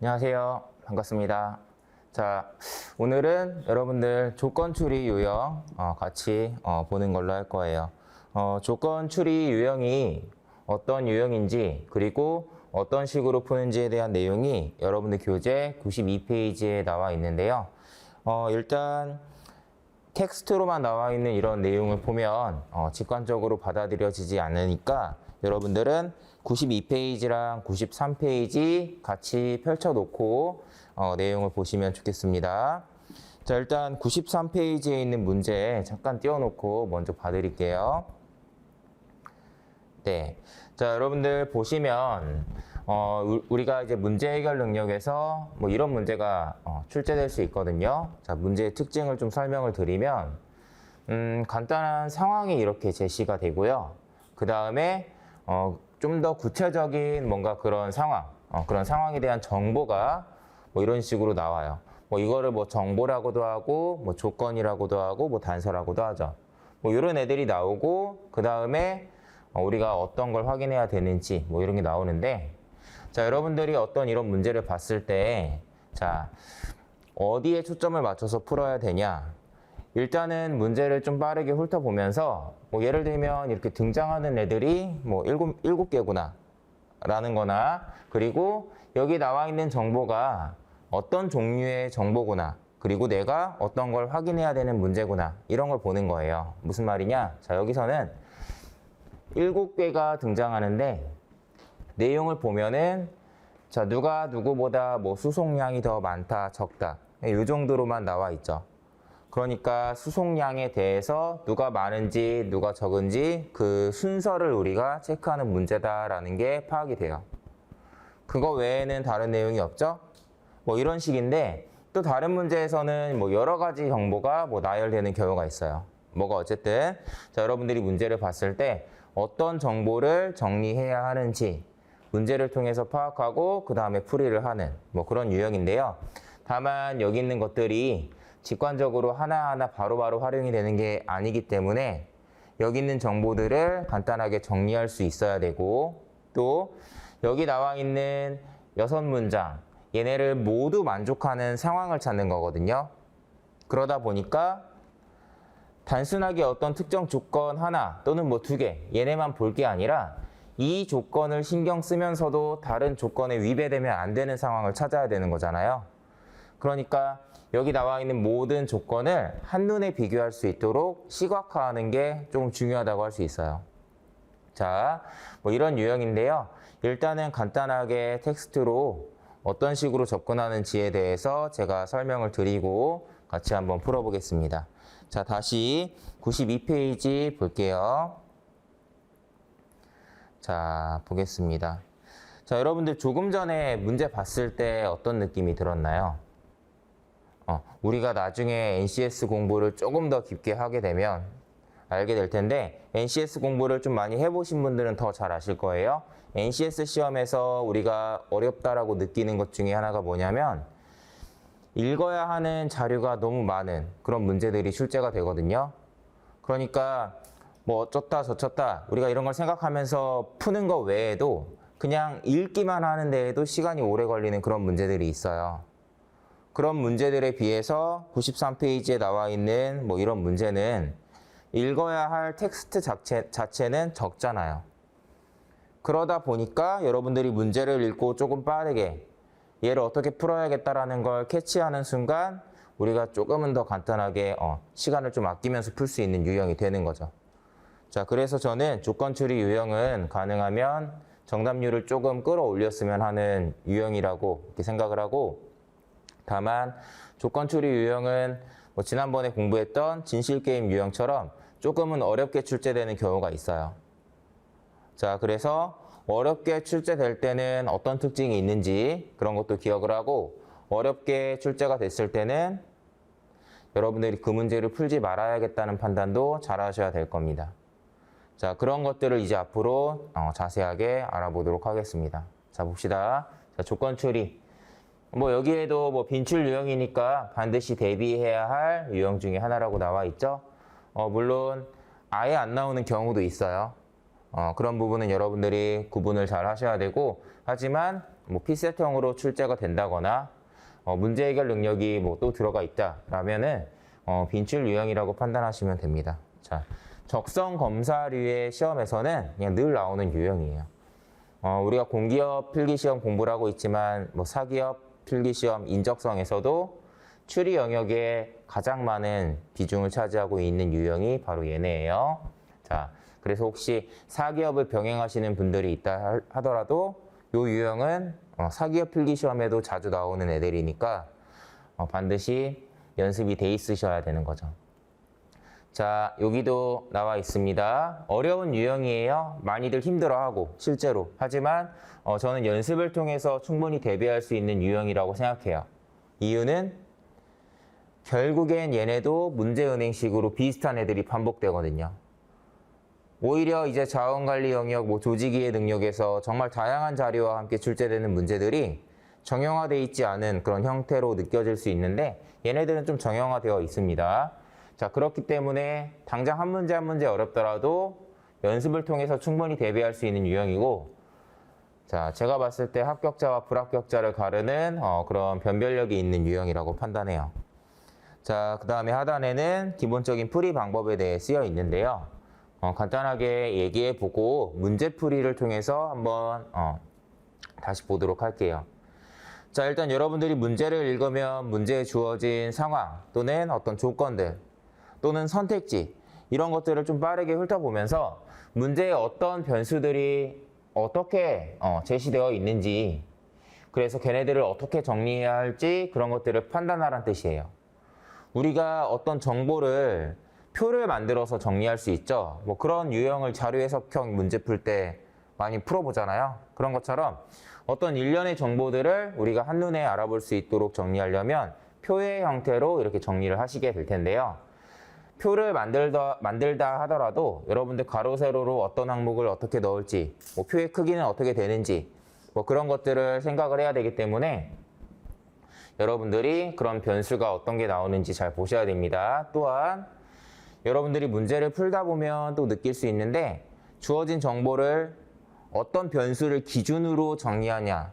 안녕하세요. 반갑습니다. 자, 오늘은 여러분들 조건 추리 유형 같이 보는 걸로 할 거예요. 조건 추리 유형이 어떤 유형인지 그리고 어떤 식으로 푸는지에 대한 내용이 여러분들 교재 92페이지에 나와 있는데요. 일단 텍스트로만 나와 있는 이런 내용을 보면 직관적으로 받아들여지지 않으니까 여러분들은 92페이지랑 93페이지 같이 펼쳐놓고 내용을 보시면 좋겠습니다. 자, 일단 93페이지에 있는 문제 잠깐 띄워놓고 먼저 봐드릴게요. 네, 자, 여러분들 보시면 우리가 이제 문제 해결 능력에서 뭐 이런 문제가 출제될 수 있거든요. 자, 문제의 특징을 좀 설명을 드리면 간단한 상황이 이렇게 제시가 되고요. 그 다음에 좀 더 구체적인 뭔가 그런 그런 상황에 대한 정보가 뭐 이런 식으로 나와요. 뭐 이거를 뭐 정보라고도 하고, 뭐 조건이라고도 하고, 뭐 단서라고도 하죠. 뭐 이런 애들이 나오고, 그 다음에 우리가 어떤 걸 확인해야 되는지 뭐 이런 게 나오는데, 자, 여러분들이 어떤 이런 문제를 봤을 때, 자, 어디에 초점을 맞춰서 풀어야 되냐? 일단은 문제를 좀 빠르게 훑어보면서 뭐 예를 들면 이렇게 등장하는 애들이 뭐 일곱 개구나 라는 거나 그리고 여기 나와 있는 정보가 어떤 종류의 정보구나 그리고 내가 어떤 걸 확인해야 되는 문제구나 이런 걸 보는 거예요. 무슨 말이냐? 자, 여기서는 7개가 등장하는데 내용을 보면은 자, 누가 누구보다 뭐 수송량이 더 많다 적다 이 정도로만 나와 있죠. 그러니까 수송량에 대해서 누가 많은지 누가 적은지 그 순서를 우리가 체크하는 문제다라는 게 파악이 돼요. 그거 외에는 다른 내용이 없죠? 뭐 이런 식인데 또 다른 문제에서는 뭐 여러 가지 정보가 뭐 나열되는 경우가 있어요. 뭐가 어쨌든 자, 여러분들이 문제를 봤을 때 어떤 정보를 정리해야 하는지 문제를 통해서 파악하고 그 다음에 풀이를 하는 뭐 그런 유형인데요. 다만 여기 있는 것들이 직관적으로 하나하나 바로바로 활용이 되는 게 아니기 때문에 여기 있는 정보들을 간단하게 정리할 수 있어야 되고 또 여기 나와 있는 6문장 얘네를 모두 만족하는 상황을 찾는 거거든요. 그러다 보니까 단순하게 어떤 특정 조건 하나 또는 뭐 2개 얘네만 볼 게 아니라 이 조건을 신경 쓰면서도 다른 조건에 위배되면 안 되는 상황을 찾아야 되는 거잖아요. 그러니까 여기 나와 있는 모든 조건을 한눈에 비교할 수 있도록 시각화하는 게 조금 중요하다고 할 수 있어요. 자, 뭐 이런 유형인데요. 일단은 간단하게 텍스트로 어떤 식으로 접근하는지에 대해서 제가 설명을 드리고 같이 한번 풀어보겠습니다. 자, 다시 92페이지 볼게요. 자, 보겠습니다. 자, 여러분들 조금 전에 문제 봤을 때 어떤 느낌이 들었나요? 우리가 나중에 NCS 공부를 조금 더 깊게 하게 되면 알게 될 텐데 NCS 공부를 좀 많이 해보신 분들은 더 잘 아실 거예요. NCS 시험에서 우리가 어렵다라고 느끼는 것 중에 하나가 뭐냐면 읽어야 하는 자료가 너무 많은 그런 문제들이 출제가 되거든요. 그러니까 뭐 어쩌다 저쩌다 우리가 이런 걸 생각하면서 푸는 것 외에도 그냥 읽기만 하는 데에도 시간이 오래 걸리는 그런 문제들이 있어요. 그런 문제들에 비해서 93페이지에 나와 있는 뭐 이런 문제는 읽어야 할 텍스트 자체는 적잖아요. 그러다 보니까 여러분들이 문제를 읽고 조금 빠르게 얘를 어떻게 풀어야겠다라는 걸 캐치하는 순간 우리가 조금은 더 간단하게 시간을 좀 아끼면서 풀 수 있는 유형이 되는 거죠. 자, 그래서 저는 조건 추리 유형은 가능하면 정답률을 조금 끌어올렸으면 하는 유형이라고 이렇게 생각을 하고 다만 조건 추리 유형은 뭐 지난번에 공부했던 진실게임 유형처럼 조금은 어렵게 출제되는 경우가 있어요. 자, 그래서 어렵게 출제될 때는 어떤 특징이 있는지 그런 것도 기억을 하고 어렵게 출제가 됐을 때는 여러분들이 그 문제를 풀지 말아야겠다는 판단도 잘 하셔야 될 겁니다. 자, 그런 것들을 이제 앞으로 자세하게 알아보도록 하겠습니다. 자, 봅시다. 자, 조건 추리. 뭐 여기에도 뭐 빈출 유형이니까 반드시 대비해야 할 유형 중에 하나라고 나와 있죠. 물론 아예 안 나오는 경우도 있어요. 그런 부분은 여러분들이 구분을 잘 하셔야 되고 하지만 뭐 피셋형으로 출제가 된다거나 문제 해결 능력이 뭐 또 들어가 있다라면은 빈출 유형이라고 판단하시면 됩니다. 자, 적성 검사류의 시험에서는 그냥 늘 나오는 유형이에요. 우리가 공기업 필기시험 공부를 하고 있지만 뭐 사기업 필기시험 인적성에서도 추리 영역에 가장 많은 비중을 차지하고 있는 유형이 바로 얘네예요. 자, 그래서 혹시 사기업을 병행하시는 분들이 있다 하더라도 이 유형은 사기업 필기시험에도 자주 나오는 애들이니까 반드시 연습이 돼 있으셔야 되는 거죠. 자, 여기도 나와 있습니다. 어려운 유형이에요. 많이들 힘들어하고 실제로. 하지만 저는 연습을 통해서 충분히 대비할 수 있는 유형이라고 생각해요. 이유는 결국엔 얘네도 문제은행식으로 비슷한 애들이 반복되거든요. 오히려 이제 자원관리 영역, 뭐 조직이해 능력에서 정말 다양한 자료와 함께 출제되는 문제들이 정형화되어 있지 않은 그런 형태로 느껴질 수 있는데 얘네들은 좀 정형화되어 있습니다. 자, 그렇기 때문에 당장 한 문제 한 문제 어렵더라도 연습을 통해서 충분히 대비할 수 있는 유형이고, 자, 제가 봤을 때 합격자와 불합격자를 가르는 그런 변별력이 있는 유형이라고 판단해요. 자, 그 다음에 하단에는 기본적인 풀이 방법에 대해 쓰여 있는데요. 간단하게 얘기해보고 문제풀이를 통해서 한번 다시 보도록 할게요. 자, 일단 여러분들이 문제를 읽으면 문제에 주어진 상황 또는 어떤 조건들 또는 선택지 이런 것들을 좀 빠르게 훑어보면서 문제에 어떤 변수들이 어떻게 제시되어 있는지, 그래서 걔네들을 어떻게 정리해야 할지 그런 것들을 판단하라는 뜻이에요. 우리가 어떤 정보를 표를 만들어서 정리할 수 있죠. 뭐 그런 유형을 자료 해석형 문제 풀 때 많이 풀어보잖아요. 그런 것처럼 어떤 일련의 정보들을 우리가 한눈에 알아볼 수 있도록 정리하려면 표의 형태로 이렇게 정리를 하시게 될 텐데요. 표를 만들다 하더라도 여러분들 가로 세로로 어떤 항목을 어떻게 넣을지, 뭐 표의 크기는 어떻게 되는지 뭐 그런 것들을 생각을 해야 되기 때문에 여러분들이 그런 변수가 어떤 게 나오는지 잘 보셔야 됩니다. 또한 여러분들이 문제를 풀다 보면 또 느낄 수 있는데 주어진 정보를 어떤 변수를 기준으로 정리하냐.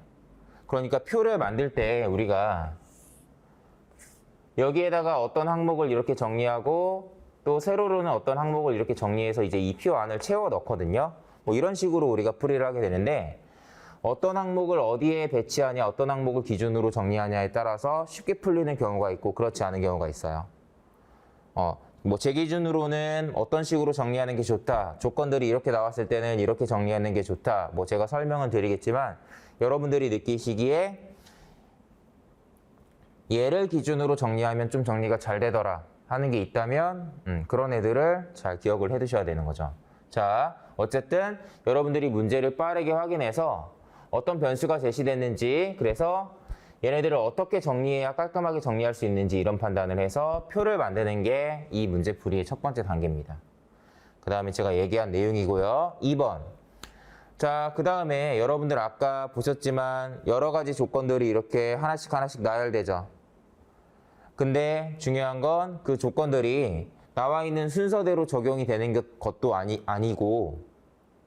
그러니까 표를 만들 때 우리가 여기에다가 어떤 항목을 이렇게 정리하고 또 세로로는 어떤 항목을 이렇게 정리해서 이제 이 표 안을 채워 넣거든요. 뭐 이런 식으로 우리가 풀이를 하게 되는데 어떤 항목을 어디에 배치하냐, 어떤 항목을 기준으로 정리하냐에 따라서 쉽게 풀리는 경우가 있고 그렇지 않은 경우가 있어요. 뭐 제 기준으로는 어떤 식으로 정리하는 게 좋다. 조건들이 이렇게 나왔을 때는 이렇게 정리하는 게 좋다. 뭐 제가 설명은 드리겠지만 여러분들이 느끼시기에 얘를 기준으로 정리하면 좀 정리가 잘 되더라 하는 게 있다면 그런 애들을 잘 기억을 해 두셔야 되는 거죠. 자, 어쨌든 여러분들이 문제를 빠르게 확인해서 어떤 변수가 제시됐는지, 그래서 얘네들을 어떻게 정리해야 깔끔하게 정리할 수 있는지 이런 판단을 해서 표를 만드는 게 이 문제풀이의 첫 번째 단계입니다. 그 다음에 제가 얘기한 내용이고요. 2번. 자, 그 다음에 여러분들 아까 보셨지만 여러 가지 조건들이 이렇게 하나씩 나열되죠. 근데 중요한 건 그 조건들이 나와 있는 순서대로 적용이 되는 것도 아니고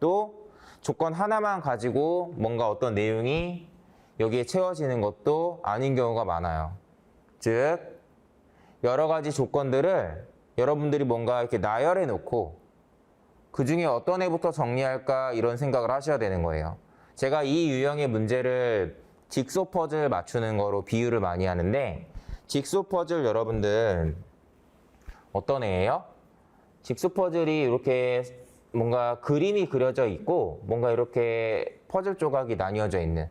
또 조건 하나만 가지고 뭔가 어떤 내용이 여기에 채워지는 것도 아닌 경우가 많아요. 즉, 여러 가지 조건들을 여러분들이 뭔가 이렇게 나열해 놓고 그 중에 어떤 애부터 정리할까 이런 생각을 하셔야 되는 거예요. 제가 이 유형의 문제를 직소 퍼즐 맞추는 거로 비유를 많이 하는데 직소 퍼즐 여러분들 어떤 애예요? 직소 퍼즐이 이렇게 뭔가 그림이 그려져 있고 뭔가 이렇게 퍼즐 조각이 나뉘어져 있는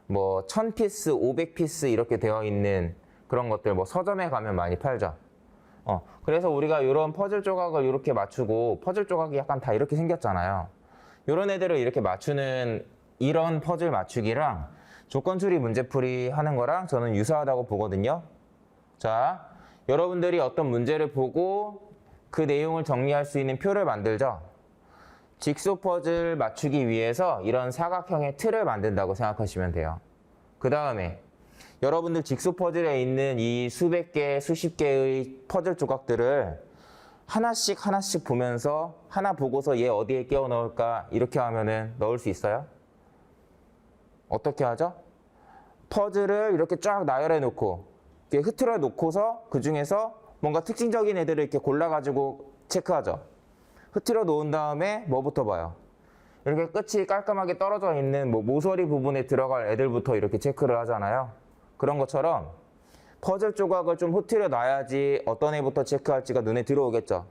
뭐 1000피스, 500피스 이렇게 되어 있는 그런 것들 뭐 서점에 가면 많이 팔죠. 그래서 우리가 이런 퍼즐 조각을 이렇게 맞추고 퍼즐 조각이 약간 다 이렇게 생겼잖아요. 이런 애들을 이렇게 맞추는 이런 퍼즐 맞추기랑 조건 추리 문제풀이 하는 거랑 저는 유사하다고 보거든요. 자, 여러분들이 어떤 문제를 보고 그 내용을 정리할 수 있는 표를 만들죠. 직소 퍼즐 맞추기 위해서 이런 사각형의 틀을 만든다고 생각하시면 돼요. 그 다음에 여러분들 직소 퍼즐에 있는 이 수백 개, 수십 개의 퍼즐 조각들을 하나씩 보면서 하나 보고서 얘 어디에 끼워 넣을까 이렇게 하면은 넣을 수 있어요? 어떻게 하죠? 퍼즐을 이렇게 쫙 나열해 놓고 이렇게 흐트러 놓고서 그 중에서 뭔가 특징적인 애들을 이렇게 골라가지고 체크하죠. 흐트러 놓은 다음에 뭐부터 봐요? 이렇게 끝이 깔끔하게 떨어져 있는 뭐 모서리 부분에 들어갈 애들부터 이렇게 체크를 하잖아요. 그런 것처럼 퍼즐 조각을 좀 흐트려 놔야지 어떤 애부터 체크할지가 눈에 들어오겠죠.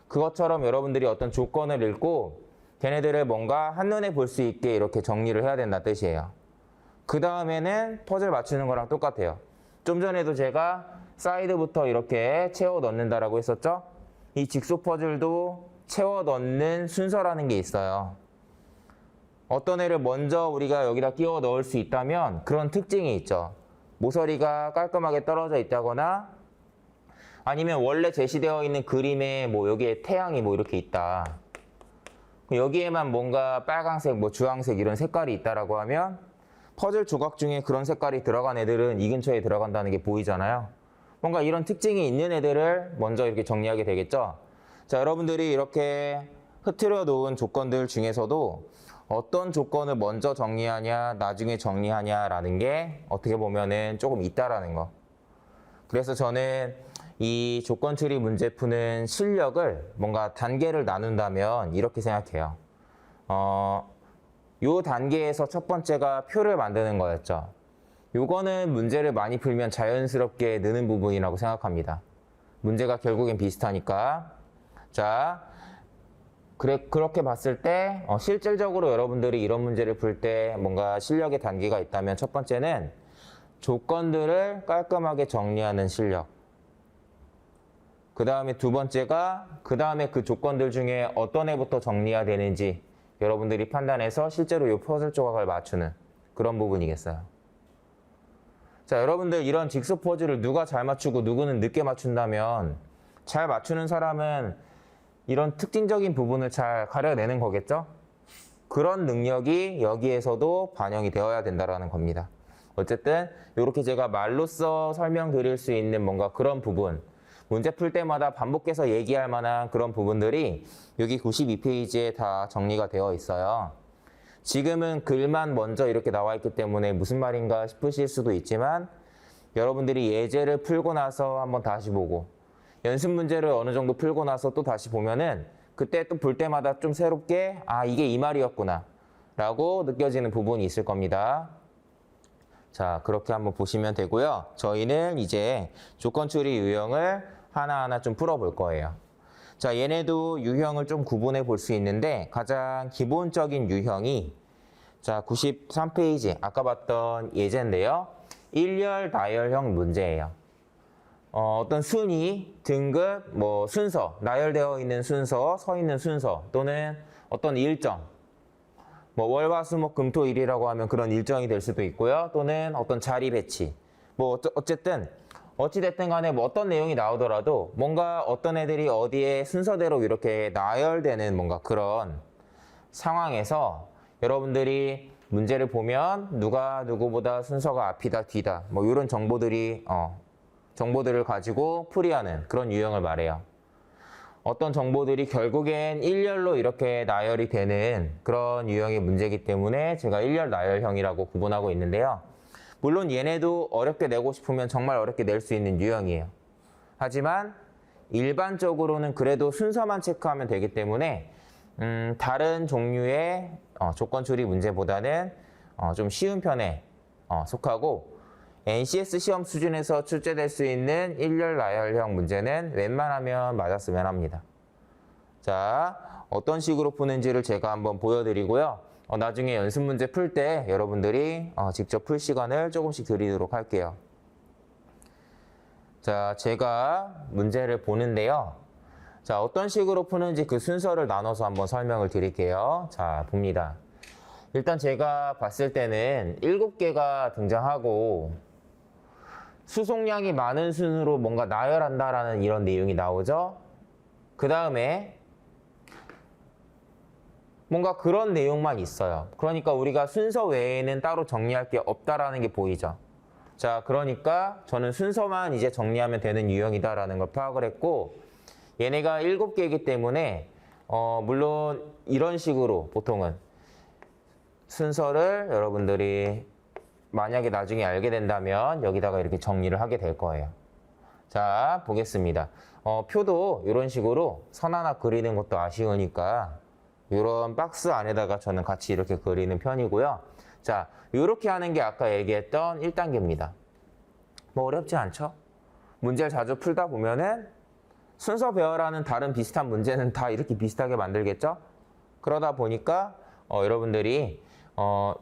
그것처럼 여러분들이 어떤 조건을 읽고 걔네들을 뭔가 한눈에 볼 수 있게 이렇게 정리를 해야 된다는 뜻이에요. 그 다음에는 퍼즐 맞추는 거랑 똑같아요. 좀 전에도 제가 사이드부터 이렇게 채워 넣는다라고 했었죠? 이 직소 퍼즐도 채워 넣는 순서라는 게 있어요. 어떤 애를 먼저 우리가 여기다 끼워 넣을 수 있다면 그런 특징이 있죠. 모서리가 깔끔하게 떨어져 있다거나 아니면 원래 제시되어 있는 그림에 뭐 여기에 태양이 뭐 이렇게 있다. 여기에만 뭔가 빨강색, 뭐 주황색 이런 색깔이 있다라고 하면 퍼즐 조각 중에 그런 색깔이 들어간 애들은 이 근처에 들어간다는 게 보이잖아요. 뭔가 이런 특징이 있는 애들을 먼저 이렇게 정리하게 되겠죠. 자, 여러분들이 이렇게 흐트려 놓은 조건들 중에서도 어떤 조건을 먼저 정리하냐, 나중에 정리하냐라는 게 어떻게 보면은 조금 있다라는 거. 그래서 저는 이 조건 추리 문제 푸는 실력을 뭔가 단계를 나눈다면 이렇게 생각해요. 요 단계에서 첫 번째가 표를 만드는 거였죠. 요거는 문제를 많이 풀면 자연스럽게 느는 부분이라고 생각합니다. 문제가 결국엔 비슷하니까. 자, 그렇게 봤을 때 실질적으로 여러분들이 이런 문제를 풀 때 뭔가 실력의 단계가 있다면 첫 번째는 조건들을 깔끔하게 정리하는 실력. 그 다음에 두 번째가 그 조건들 중에 어떤 애부터 정리해야 되는지 여러분들이 판단해서 실제로 이 퍼즐 조각을 맞추는 그런 부분이겠어요. 자, 여러분들 이런 직소 퍼즐을 누가 잘 맞추고 누구는 늦게 맞춘다면 잘 맞추는 사람은 이런 특징적인 부분을 잘 가려내는 거겠죠? 그런 능력이 여기에서도 반영이 되어야 된다는 겁니다. 어쨌든 이렇게 제가 말로써 설명드릴 수 있는 뭔가 그런 부분, 문제 풀 때마다 반복해서 얘기할 만한 그런 부분들이 여기 92페이지에 다 정리가 되어 있어요. 지금은 글만 먼저 이렇게 나와 있기 때문에 무슨 말인가 싶으실 수도 있지만 여러분들이 예제를 풀고 나서 한번 다시 보고 연습 문제를 어느 정도 풀고 나서 또 다시 보면은 그때 또 볼 때마다 좀 새롭게 이게 이 말이었구나 라고 느껴지는 부분이 있을 겁니다. 자, 그렇게 한번 보시면 되고요. 저희는 이제 조건 추리 유형을 하나하나 좀 풀어볼 거예요. 자, 얘네도 유형을 좀 구분해 볼 수 있는데 가장 기본적인 유형이 자, 93페이지 아까 봤던 예제인데요. 일열 나열형 문제예요. 어떤 순위, 등급, 뭐 순서, 나열되어 있는 순서, 서 있는 순서 또는 어떤 일정 뭐 월화수목금토일이라고 하면 그런 일정이 될 수도 있고요. 또는 어떤 자리 배치 뭐 어쨌든 어찌됐든 간에 뭐 어떤 내용이 나오더라도 뭔가 어떤 애들이 어디에 순서대로 이렇게 나열되는 뭔가 그런 상황에서 여러분들이 문제를 보면 누가 누구보다 순서가 앞이다 뒤다 뭐 이런 정보들을 가지고 풀이하는 그런 유형을 말해요. 어떤 정보들이 결국엔 일렬로 이렇게 나열이 되는 그런 유형의 문제이기 때문에 제가 일열 나열형이라고 구분하고 있는데요. 물론 얘네도 어렵게 내고 싶으면 정말 어렵게 낼 수 있는 유형이에요. 하지만 일반적으로는 그래도 순서만 체크하면 되기 때문에 다른 종류의 조건 추리 문제보다는 좀 쉬운 편에 속하고 NCS 시험 수준에서 출제될 수 있는 일열 나열형 문제는 웬만하면 맞았으면 합니다. 자, 어떤 식으로 푸는지를 제가 한번 보여드리고요. 나중에 연습 문제 풀 때 여러분들이 직접 풀 시간을 조금씩 드리도록 할게요. 자, 제가 문제를 보는데요. 자, 어떤 식으로 푸는지 그 순서를 나눠서 한번 설명을 드릴게요. 자, 봅니다. 일단 제가 봤을 때는 7개가 등장하고 수송량이 많은 순으로 뭔가 나열한다라는 이런 내용이 나오죠. 그 다음에 뭔가 그런 내용만 있어요. 그러니까 우리가 순서 외에는 따로 정리할 게 없다라는 게 보이죠. 자, 그러니까 저는 순서만 이제 정리하면 되는 유형이다라는 걸 파악을 했고 얘네가 7개이기 때문에 물론 이런 식으로 보통은 순서를 여러분들이 만약에 나중에 알게 된다면 여기다가 이렇게 정리를 하게 될 거예요. 자, 보겠습니다. 표도 이런 식으로 선 하나 그리는 것도 아쉬우니까 이런 박스 안에다가 저는 같이 이렇게 그리는 편이고요. 자, 이렇게 하는 게 아까 얘기했던 1단계입니다. 뭐 어렵지 않죠? 문제를 자주 풀다 보면은 순서 배열하는 다른 비슷한 문제는 다 이렇게 비슷하게 만들겠죠? 그러다 보니까 여러분들이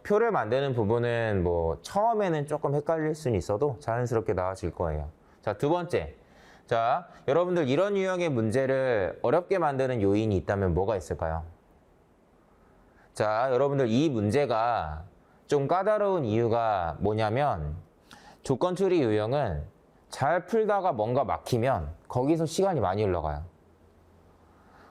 표를 만드는 부분은 뭐 처음에는 조금 헷갈릴 수는 있어도 자연스럽게 나아질 거예요. 자, 두 번째. 자, 여러분들 이런 유형의 문제를 어렵게 만드는 요인이 있다면 뭐가 있을까요? 자, 여러분들 이 문제가 좀 까다로운 이유가 뭐냐면 조건 추리 유형은 잘 풀다가 뭔가 막히면 거기서 시간이 많이 흘러가요.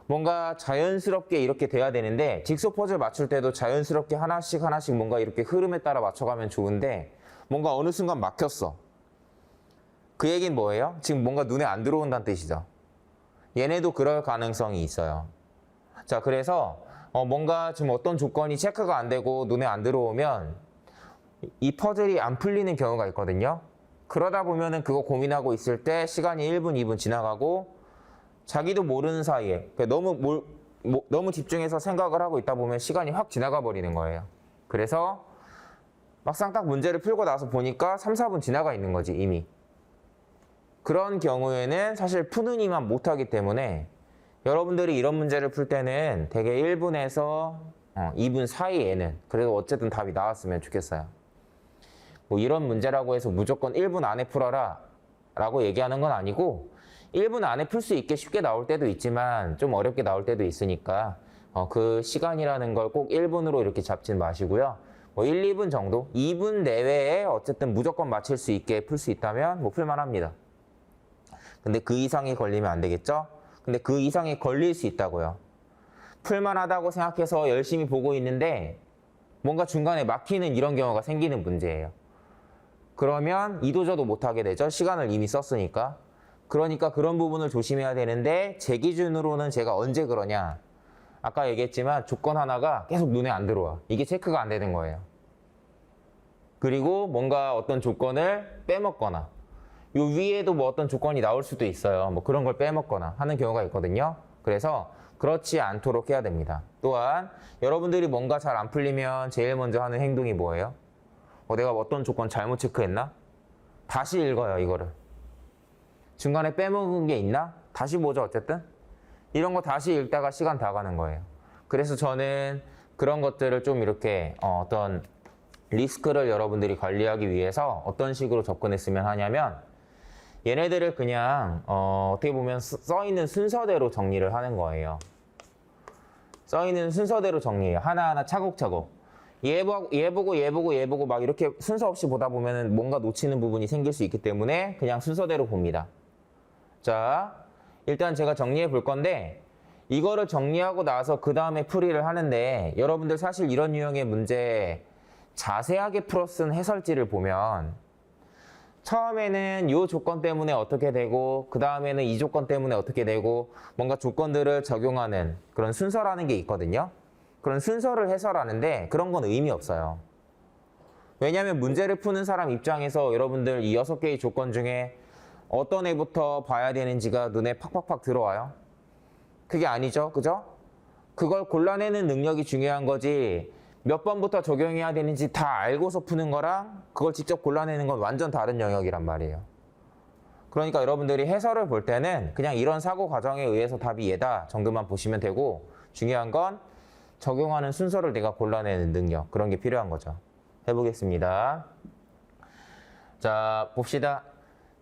뭔가 자연스럽게 이렇게 돼야 되는데 직소 퍼즐 맞출 때도 자연스럽게 하나씩 뭔가 이렇게 흐름에 따라 맞춰가면 좋은데 뭔가 어느 순간 막혔어. 그 얘기는 뭐예요? 지금 뭔가 눈에 안 들어온다는 뜻이죠. 얘네도 그럴 가능성이 있어요. 자, 그래서 뭔가 지금 어떤 조건이 체크가 안 되고 눈에 안 들어오면 이 퍼즐이 안 풀리는 경우가 있거든요. 그러다 보면은 그거 고민하고 있을 때 시간이 1분, 2분 지나가고 자기도 모르는 사이에 너무 집중해서 생각을 하고 있다 보면 시간이 확 지나가 버리는 거예요. 그래서 막상 딱 문제를 풀고 나서 보니까 3, 4분 지나가 있는 거지 이미. 그런 경우에는 사실 푸는 이만 못하기 때문에 여러분들이 이런 문제를 풀 때는 대개 1분에서 2분 사이에는 그래도 어쨌든 답이 나왔으면 좋겠어요. 뭐 이런 문제라고 해서 무조건 1분 안에 풀어라 라고 얘기하는 건 아니고 1분 안에 풀 수 있게 쉽게 나올 때도 있지만 좀 어렵게 나올 때도 있으니까 그 시간이라는 걸 꼭 1분으로 이렇게 잡진 마시고요. 뭐 1, 2분 정도? 2분 내외에 어쨌든 무조건 맞힐 수 있게 풀 수 있다면 뭐 풀만합니다. 근데 그 이상이 걸리면 안 되겠죠? 근데 그 이상이 걸릴 수 있다고요. 풀만하다고 생각해서 열심히 보고 있는데 뭔가 중간에 막히는 이런 경우가 생기는 문제예요. 그러면 이도저도 못하게 되죠. 시간을 이미 썼으니까. 그러니까 그런 부분을 조심해야 되는데 제 기준으로는 제가 언제 그러냐. 아까 얘기했지만 조건 하나가 계속 눈에 안 들어와. 이게 체크가 안 되는 거예요. 그리고 뭔가 어떤 조건을 빼먹거나 요 위에도 뭐 어떤 조건이 나올 수도 있어요. 뭐 그런 걸 빼먹거나 하는 경우가 있거든요. 그래서 그렇지 않도록 해야 됩니다. 또한 여러분들이 뭔가 잘 안 풀리면 제일 먼저 하는 행동이 뭐예요? 내가 어떤 조건 잘못 체크했나? 다시 읽어요, 이거를. 중간에 빼먹은 게 있나? 다시 보죠, 어쨌든. 이런 거 다시 읽다가 시간 다 가는 거예요. 그래서 저는 그런 것들을 좀 이렇게 어떤 리스크를 여러분들이 관리하기 위해서 어떤 식으로 접근했으면 하냐면 얘네들을 그냥 어떻게 보면 써있는 순서대로 정리를 하는 거예요. 써있는 순서대로 정리해요. 하나하나 차곡차곡. 얘 보고 막 이렇게 순서 없이 보다 보면 뭔가 놓치는 부분이 생길 수 있기 때문에 그냥 순서대로 봅니다. 자, 일단 제가 정리해 볼 건데 이거를 정리하고 나서 그 다음에 풀이를 하는데 여러분들 사실 이런 유형의 문제 자세하게 풀어 쓴 해설지를 보면 처음에는 이 조건 때문에 어떻게 되고 그 다음에는 이 조건 때문에 어떻게 되고 뭔가 조건들을 적용하는 그런 순서라는 게 있거든요. 그런 순서를 해설하는데 그런 건 의미 없어요. 왜냐하면 문제를 푸는 사람 입장에서 여러분들 이 6개의 조건 중에 어떤 애부터 봐야 되는지가 눈에 팍팍팍 들어와요. 그게 아니죠. 그죠? 그걸 골라내는 능력이 중요한 거지 몇 번부터 적용해야 되는지 다 알고서 푸는 거랑 그걸 직접 골라내는 건 완전 다른 영역이란 말이에요. 그러니까 여러분들이 해설을 볼 때는 그냥 이런 사고 과정에 의해서 답이 얘다 정도만 보시면 되고 중요한 건 적용하는 순서를 내가 골라내는 능력 그런 게 필요한 거죠. 해보겠습니다. 자, 봅시다.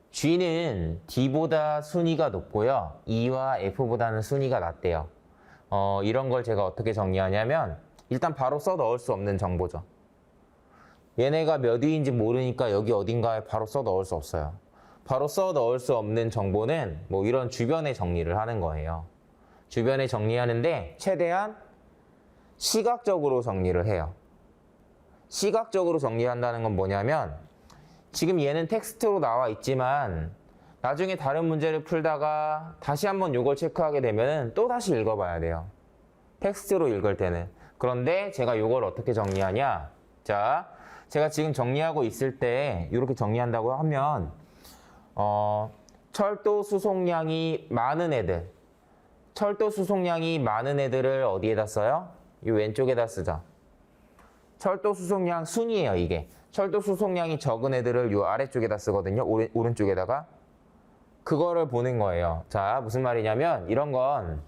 G는 D보다 순위가 높고요. E와 F보다는 순위가 낮대요. 이런 걸 제가 어떻게 정리하냐면 일단 바로 써 넣을 수 없는 정보죠. 얘네가 몇 위인지 모르니까 여기 어딘가에 바로 써 넣을 수 없어요. 바로 써 넣을 수 없는 정보는 뭐 이런 주변에 정리를 하는 거예요. 주변에 정리하는데 최대한 시각적으로 정리를 해요. 시각적으로 정리한다는 건 뭐냐면 지금 얘는 텍스트로 나와 있지만 나중에 다른 문제를 풀다가 다시 한번 이걸 체크하게 되면 또 다시 읽어봐야 돼요. 텍스트로 읽을 때는. 그런데 제가 이걸 어떻게 정리하냐? 자, 제가 지금 정리하고 있을 때 이렇게 정리한다고 하면 철도 수송량이 많은 애들, 철도 수송량이 많은 애들을 어디에다 써요? 이 왼쪽에다 쓰죠. 철도 수송량 순이에요, 이게. 철도 수송량이 적은 애들을 이 아래쪽에다 쓰거든요. 오른쪽에다가. 그거를 보는 거예요. 자, 무슨 말이냐면 이런 건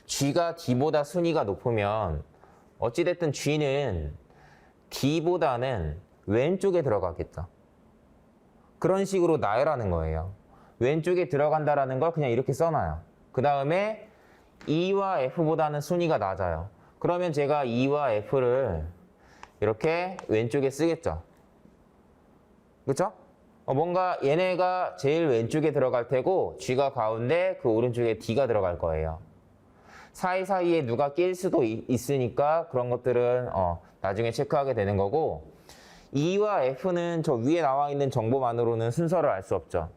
G가 D보다 순위가 높으면 어찌됐든 G는 D보다는 왼쪽에 들어가겠죠. 그런 식으로 나열하는 거예요. 왼쪽에 들어간다라는 걸 그냥 이렇게 써놔요. 그 다음에 E와 F보다는 순위가 낮아요. 그러면 제가 E와 F를 이렇게 왼쪽에 쓰겠죠. 그렇죠? 뭔가 얘네가 제일 왼쪽에 들어갈 테고 G가 가운데 그 오른쪽에 D가 들어갈 거예요. 사이사이에 누가 낄 수도 있으니까 그런 것들은 나중에 체크하게 되는 거고 E와 F는 저 위에 나와 있는 정보만으로는 순서를 알 수 없죠.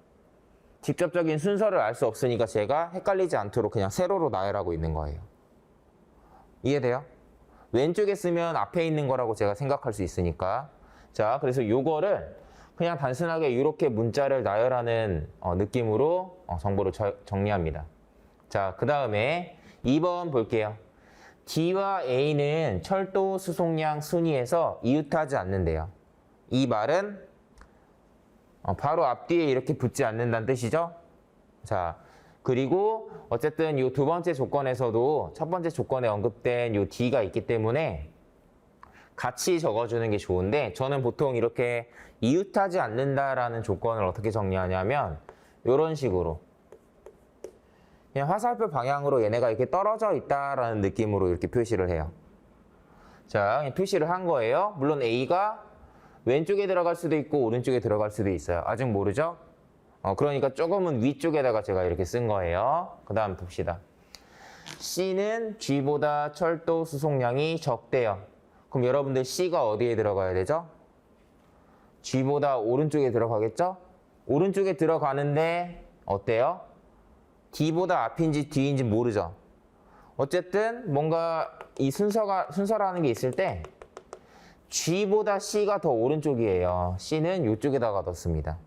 직접적인 순서를 알 수 없으니까 제가 헷갈리지 않도록 그냥 세로로 나열하고 있는 거예요. 이해돼요? 왼쪽에 쓰면 앞에 있는 거라고 제가 생각할 수 있으니까. 자, 그래서 요거를 그냥 단순하게 이렇게 문자를 나열하는 느낌으로 정보를 정리합니다. 자, 그 다음에 2번 볼게요. D와 A는 철도 수송량 순위에서 이웃하지 않는데요. 이 말은 바로 앞뒤에 이렇게 붙지 않는다는 뜻이죠. 자, 그리고 어쨌든 이 두 번째 조건에서도 첫 번째 조건에 언급된 이 D가 있기 때문에 같이 적어주는 게 좋은데 저는 보통 이렇게 이웃하지 않는다라는 조건을 어떻게 정리하냐면 이런 식으로 그냥 화살표 방향으로 얘네가 이렇게 떨어져 있다라는 느낌으로 이렇게 표시를 해요. 자, 그냥 표시를 한 거예요. 물론 A가 왼쪽에 들어갈 수도 있고 오른쪽에 들어갈 수도 있어요. 아직 모르죠? 그러니까 조금은 위쪽에다가 제가 이렇게 쓴 거예요. 그 다음 봅시다. C는 G보다 철도 수송량이 적대요. 그럼 여러분들 C가 어디에 들어가야 되죠? G보다 오른쪽에 들어가겠죠? 오른쪽에 들어가는데 어때요? D보다 앞인지 뒤인지 모르죠? 어쨌든 뭔가 이 순서라는 게 있을 때 G보다 C가 더 오른쪽이에요. C는 이쪽에다가 넣습니다.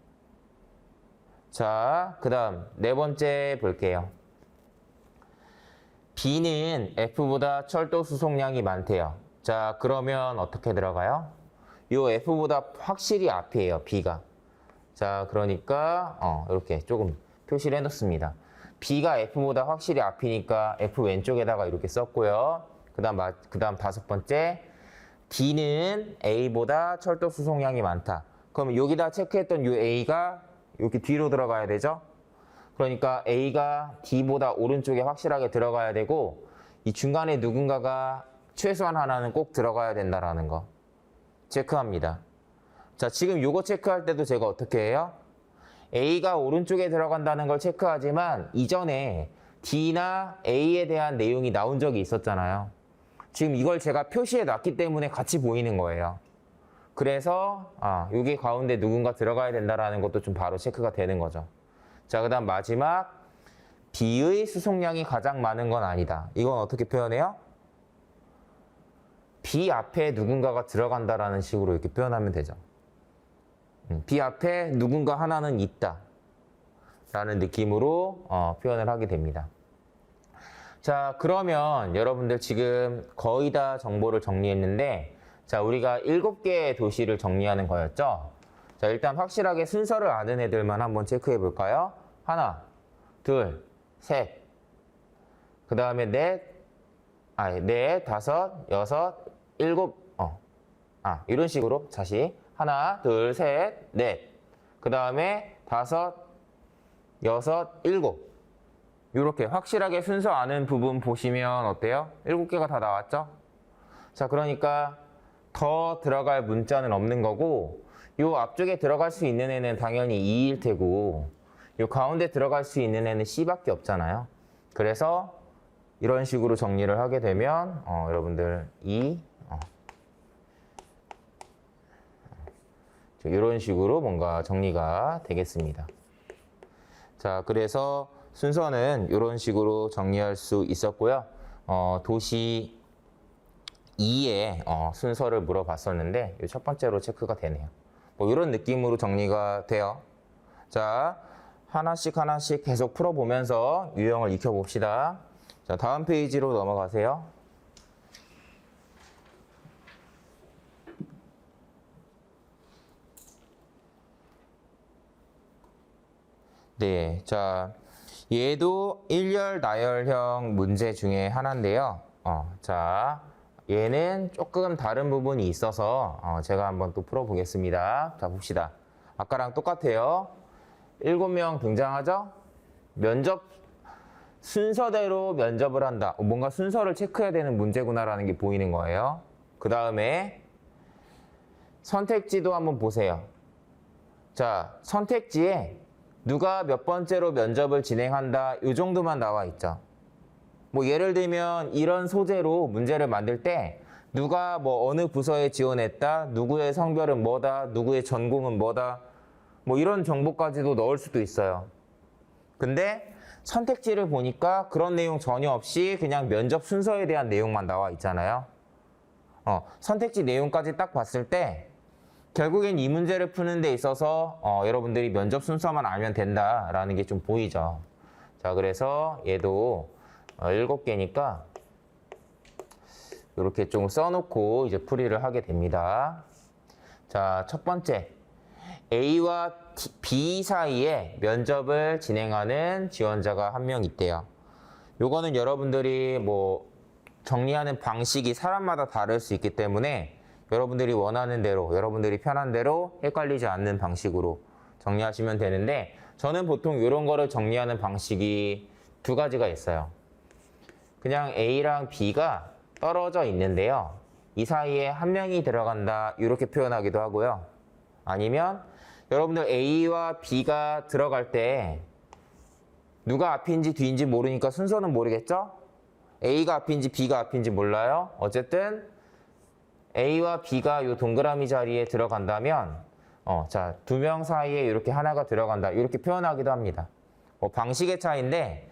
자, 그 다음 네 번째 볼게요. B는 F보다 철도 수송량이 많대요. 자, 그러면 어떻게 들어가요? 요 F보다 확실히 앞이에요, B가. 자, 그러니까 이렇게 조금 표시를 해놓습니다. B가 F보다 확실히 앞이니까 F 왼쪽에다가 이렇게 썼고요. 그 다음 다섯 번째, D는 A보다 철도 수송량이 많다. 그럼 여기다 체크했던 요 A가 이렇게 뒤로 들어가야 되죠? 그러니까 A가 D보다 오른쪽에 확실하게 들어가야 되고 이 중간에 누군가가 최소한 하나는 꼭 들어가야 된다라는 거 체크합니다. 자, 지금 요거 체크할 때도 제가 어떻게 해요? A가 오른쪽에 들어간다는 걸 체크하지만 이전에 D나 A에 대한 내용이 나온 적이 있었잖아요. 지금 이걸 제가 표시해 놨기 때문에 같이 보이는 거예요. 그래서 여기 가운데 누군가 들어가야 된다라는 것도 좀 바로 체크가 되는 거죠. 자, 그 다음 마지막 B의 수송량이 가장 많은 건 아니다. 이건 어떻게 표현해요? B 앞에 누군가가 들어간다라는 식으로 이렇게 표현하면 되죠. B 앞에 누군가 하나는 있다 라는 느낌으로 표현을 하게 됩니다. 자, 그러면 여러분들 지금 거의 다 정보를 정리했는데 자, 우리가 7개의 도시를 정리하는 거였죠. 자, 일단 확실하게 순서를 아는 애들만 한번 체크해 볼까요? 하나, 둘, 셋, 그 다음에 넷, 다섯, 여섯, 일곱, 이런 식으로 다시 하나, 둘, 셋, 넷, 그 다음에 다섯, 여섯, 일곱. 이렇게 확실하게 순서 아는 부분 보시면 어때요? 7개가 다 나왔죠? 자, 그러니까 더 들어갈 문자는 없는 거고 요 앞쪽에 들어갈 수 있는 애는 당연히 2일 테고 요 가운데 들어갈 수 있는 애는 C밖에 없잖아요. 그래서 이런 식으로 정리를 하게 되면 여러분들 이런 식으로 뭔가 정리가 되겠습니다. 자, 그래서 순서는 이런 식으로 정리할 수 있었고요. 도시 E의 순서를 물어봤었는데 첫 번째로 체크가 되네요. 뭐 이런 느낌으로 정리가 돼요. 자, 하나씩 하나씩 계속 풀어보면서 유형을 익혀봅시다. 자, 다음 페이지로 넘어가세요. 네, 자, 얘도 일열 나열형 문제 중에 하나인데요. 자, 얘는 조금 다른 부분이 있어서 제가 한번 또 풀어보겠습니다. 자, 봅시다. 아까랑 똑같아요. 7명 등장하죠? 면접 순서대로 면접을 한다. 뭔가 순서를 체크해야 되는 문제구나라는 게 보이는 거예요. 그 다음에 선택지도 한번 보세요. 자, 선택지에 누가 몇 번째로 면접을 진행한다. 이 정도만 나와 있죠. 뭐 예를 들면 이런 소재로 문제를 만들 때 누가 뭐 어느 부서에 지원했다. 누구의 성별은 뭐다. 누구의 전공은 뭐다. 뭐 이런 정보까지도 넣을 수도 있어요. 근데 선택지를 보니까 그런 내용 전혀 없이 그냥 면접 순서에 대한 내용만 나와 있잖아요. 선택지 내용까지 딱 봤을 때 결국엔 이 문제를 푸는 데 있어서 여러분들이 면접 순서만 알면 된다라는 게 좀 보이죠. 자, 그래서 얘도 7개니까 이렇게 좀 써놓고 이제 풀이를 하게 됩니다. 자, 첫 번째. A와 B 사이에 면접을 진행하는 지원자가 한 명 있대요. 요거는 여러분들이 뭐 정리하는 방식이 사람마다 다를 수 있기 때문에 여러분들이 원하는 대로, 여러분들이 편한 대로 헷갈리지 않는 방식으로 정리하시면 되는데 저는 보통 이런 거를 정리하는 방식이 두 가지가 있어요. 그냥 A랑 B가 떨어져 있는데요. 이 사이에 한 명이 들어간다 이렇게 표현하기도 하고요. 아니면 여러분들 A와 B가 들어갈 때 누가 앞인지 뒤인지 모르니까 순서는 모르겠죠? A가 앞인지 B가 앞인지 몰라요. 어쨌든 A와 B가 이 동그라미 자리에 들어간다면 자, 두 명 사이에 이렇게 하나가 들어간다. 이렇게 표현하기도 합니다. 방식의 차이인데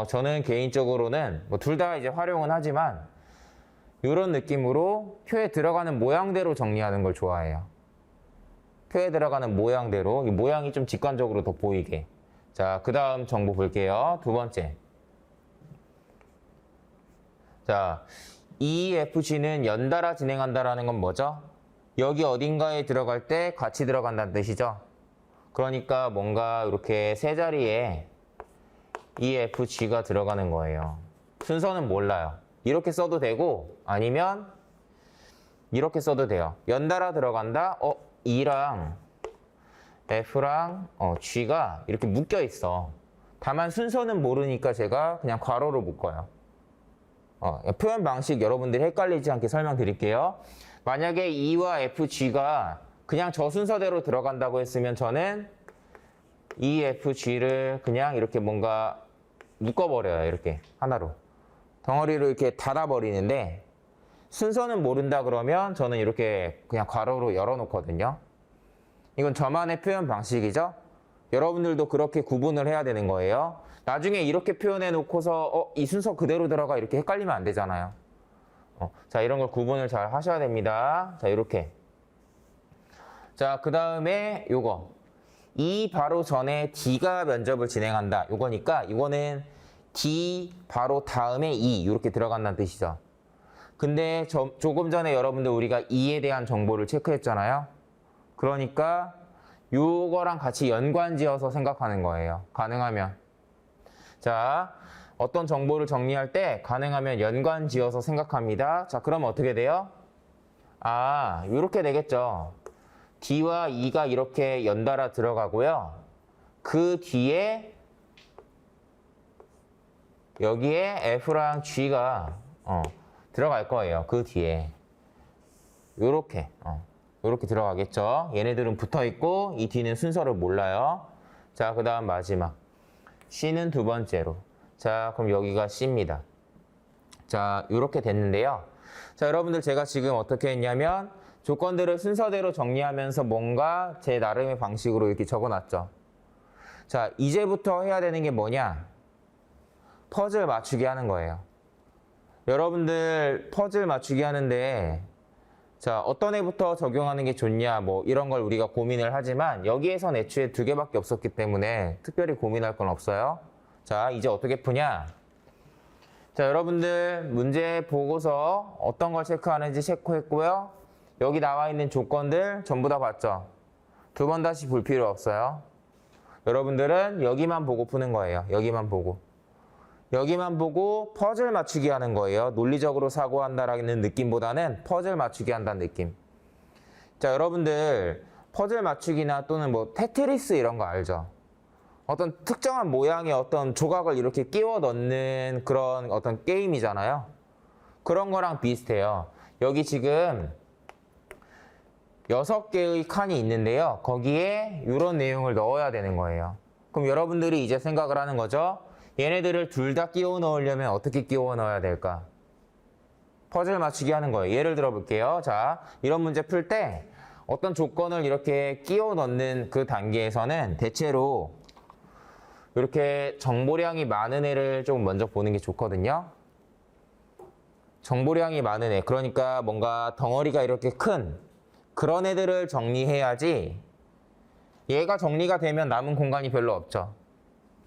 저는 개인적으로는 뭐 둘 다 이제 활용은 하지만 이런 느낌으로 표에 들어가는 모양대로 정리하는 걸 좋아해요. 표에 들어가는 모양대로, 이 모양이 좀 직관적으로 더 보이게. 자, 그 다음 정보 볼게요. 두 번째. 자, EFG는 연달아 진행한다라는 건 뭐죠? 여기 어딘가에 들어갈 때 같이 들어간다는 뜻이죠. 그러니까 뭔가 이렇게 세 자리에 EFG가 들어가는 거예요. 순서는 몰라요. 이렇게 써도 되고 아니면 이렇게 써도 돼요. 연달아 들어간다? E랑 F랑 G가 이렇게 묶여 있어. 다만 순서는 모르니까 제가 그냥 괄호로 묶어요. 표현 방식 여러분들이 헷갈리지 않게 설명드릴게요. 만약에 E와 FG가 그냥 저 순서대로 들어간다고 했으면 저는 EFG를 그냥 이렇게 뭔가 묶어버려요. 이렇게 하나로. 덩어리로 이렇게 닫아버리는데 순서는 모른다 그러면 저는 이렇게 그냥 괄호로 열어놓거든요. 이건 저만의 표현 방식이죠. 여러분들도 그렇게 구분을 해야 되는 거예요. 나중에 이렇게 표현해 놓고서 이 순서 그대로 들어가 이렇게 헷갈리면 안 되잖아요. 자, 이런 걸 구분을 잘 하셔야 됩니다. 자, 이렇게. 자, 그 다음에 요거. 이 바로 전에 D가 면접을 진행한다. 요거니까 이거는 D 바로 다음에 E 이렇게 들어간다는 뜻이죠. 근데 조금 전에 여러분들 우리가 E에 대한 정보를 체크했잖아요. 그러니까 요거랑 같이 연관지어서 생각하는 거예요. 가능하면. 자, 어떤 정보를 정리할 때 가능하면 연관지어서 생각합니다. 자, 그럼 어떻게 돼요? 이렇게 되겠죠. D와 E가 이렇게 연달아 들어가고요. 그 뒤에 여기에 F랑 G가 들어갈 거예요. 그 뒤에. 요렇게 들어가겠죠. 얘네들은 붙어 있고 이 D는 순서를 몰라요. 자, 그 다음 마지막. C는 두 번째로. 자, 그럼 여기가 C입니다. 자, 이렇게 됐는데요. 자, 여러분들 제가 지금 어떻게 했냐면 조건들을 순서대로 정리하면서 뭔가 제 나름의 방식으로 이렇게 적어놨죠. 자, 이제부터 해야 되는 게 뭐냐? 퍼즐 맞추기 하는 거예요. 여러분들 퍼즐 맞추기 하는데 자, 어떤 애부터 적용하는 게 좋냐 뭐 이런 걸 우리가 고민을 하지만 여기에선 애초에 두 개밖에 없었기 때문에 특별히 고민할 건 없어요. 자, 이제 어떻게 푸냐? 자, 여러분들 문제 보고서 어떤 걸 체크하는지 체크했고요. 여기 나와 있는 조건들 전부 다 봤죠? 두 번 다시 볼 필요 없어요. 여러분들은 여기만 보고 푸는 거예요. 여기만 보고. 여기만 보고 퍼즐 맞추기 하는 거예요. 논리적으로 사고한다라는 느낌보다는 퍼즐 맞추기 한다는 느낌. 자, 여러분들 퍼즐 맞추기나 또는 뭐 테트리스 이런 거 알죠? 어떤 특정한 모양의 어떤 조각을 이렇게 끼워 넣는 그런 어떤 게임이잖아요. 그런 거랑 비슷해요. 여기 지금 6개의 칸이 있는데요. 거기에 이런 내용을 넣어야 되는 거예요. 그럼 여러분들이 이제 생각을 하는 거죠. 얘네들을 둘 다 끼워 넣으려면 어떻게 끼워 넣어야 될까? 퍼즐 맞추기 하는 거예요. 예를 들어 볼게요. 자, 이런 문제 풀 때 어떤 조건을 이렇게 끼워 넣는 그 단계에서는 대체로 이렇게 정보량이 많은 애를 좀 먼저 보는 게 좋거든요. 정보량이 많은 애. 그러니까 뭔가 덩어리가 이렇게 큰 그런 애들을 정리해야지 얘가 정리가 되면 남은 공간이 별로 없죠.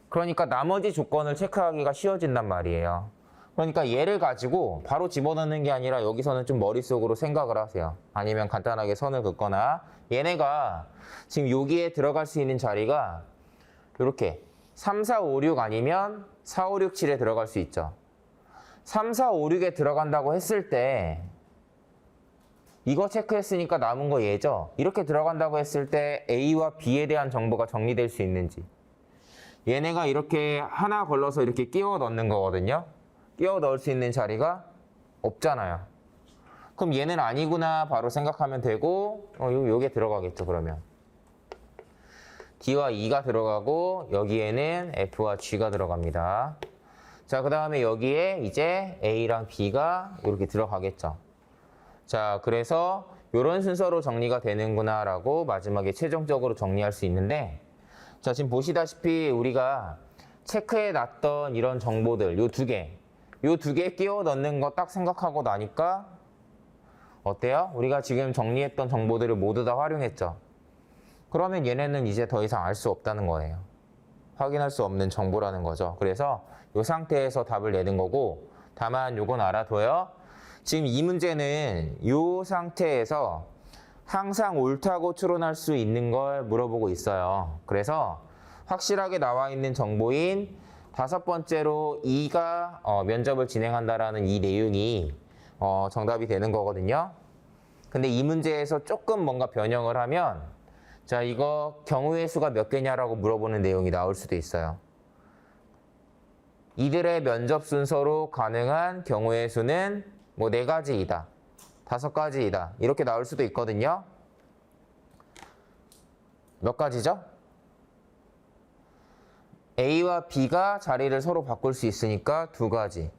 그러니까 나머지 조건을 체크하기가 쉬워진단 말이에요. 그러니까 얘를 가지고 바로 집어넣는 게 아니라 여기서는 좀 머릿속으로 생각을 하세요. 아니면 간단하게 선을 긋거나 얘네가 지금 여기에 들어갈 수 있는 자리가 이렇게 3, 4, 5, 6 아니면 4, 5, 6, 7에 들어갈 수 있죠. 3, 4, 5, 6에 들어간다고 했을 때 이거 체크했으니까 남은 거 얘죠. 이렇게 들어간다고 했을 때 A와 B에 대한 정보가 정리될 수 있는지. 얘네가 이렇게 하나 걸러서 이렇게 끼워 넣는 거거든요. 끼워 넣을 수 있는 자리가 없잖아요. 그럼 얘는 아니구나 바로 생각하면 되고 요게 들어가겠죠 그러면. D와 E가 들어가고 여기에는 F와 G가 들어갑니다. 자, 그 다음에 여기에 이제 A랑 B가 이렇게 들어가겠죠. 자, 그래서 이런 순서로 정리가 되는구나 라고 마지막에 최종적으로 정리할 수 있는데 자, 지금 보시다시피 우리가 체크해 놨던 이런 정보들 요 두 개 끼워 넣는 거 딱 생각하고 나니까 어때요? 우리가 지금 정리했던 정보들을 모두 다 활용했죠. 그러면 얘네는 이제 더 이상 알 수 없다는 거예요. 확인할 수 없는 정보라는 거죠. 그래서 이 상태에서 답을 내는 거고 다만 요건 알아둬요. 지금 이 문제는 이 상태에서 항상 옳다고 추론할 수 있는 걸 물어보고 있어요. 그래서 확실하게 나와 있는 정보인 5번째로 2가 면접을 진행한다라는 이 내용이 정답이 되는 거거든요. 근데 이 문제에서 조금 뭔가 변형을 하면 자, 이거 경우의 수가 몇 개냐라고 물어보는 내용이 나올 수도 있어요. 이들의 면접 순서로 가능한 경우의 수는 뭐 4가지이다. 5가지이다. 이렇게 나올 수도 있거든요. 몇 가지죠? A와 B가 자리를 서로 바꿀 수 있으니까 2가지.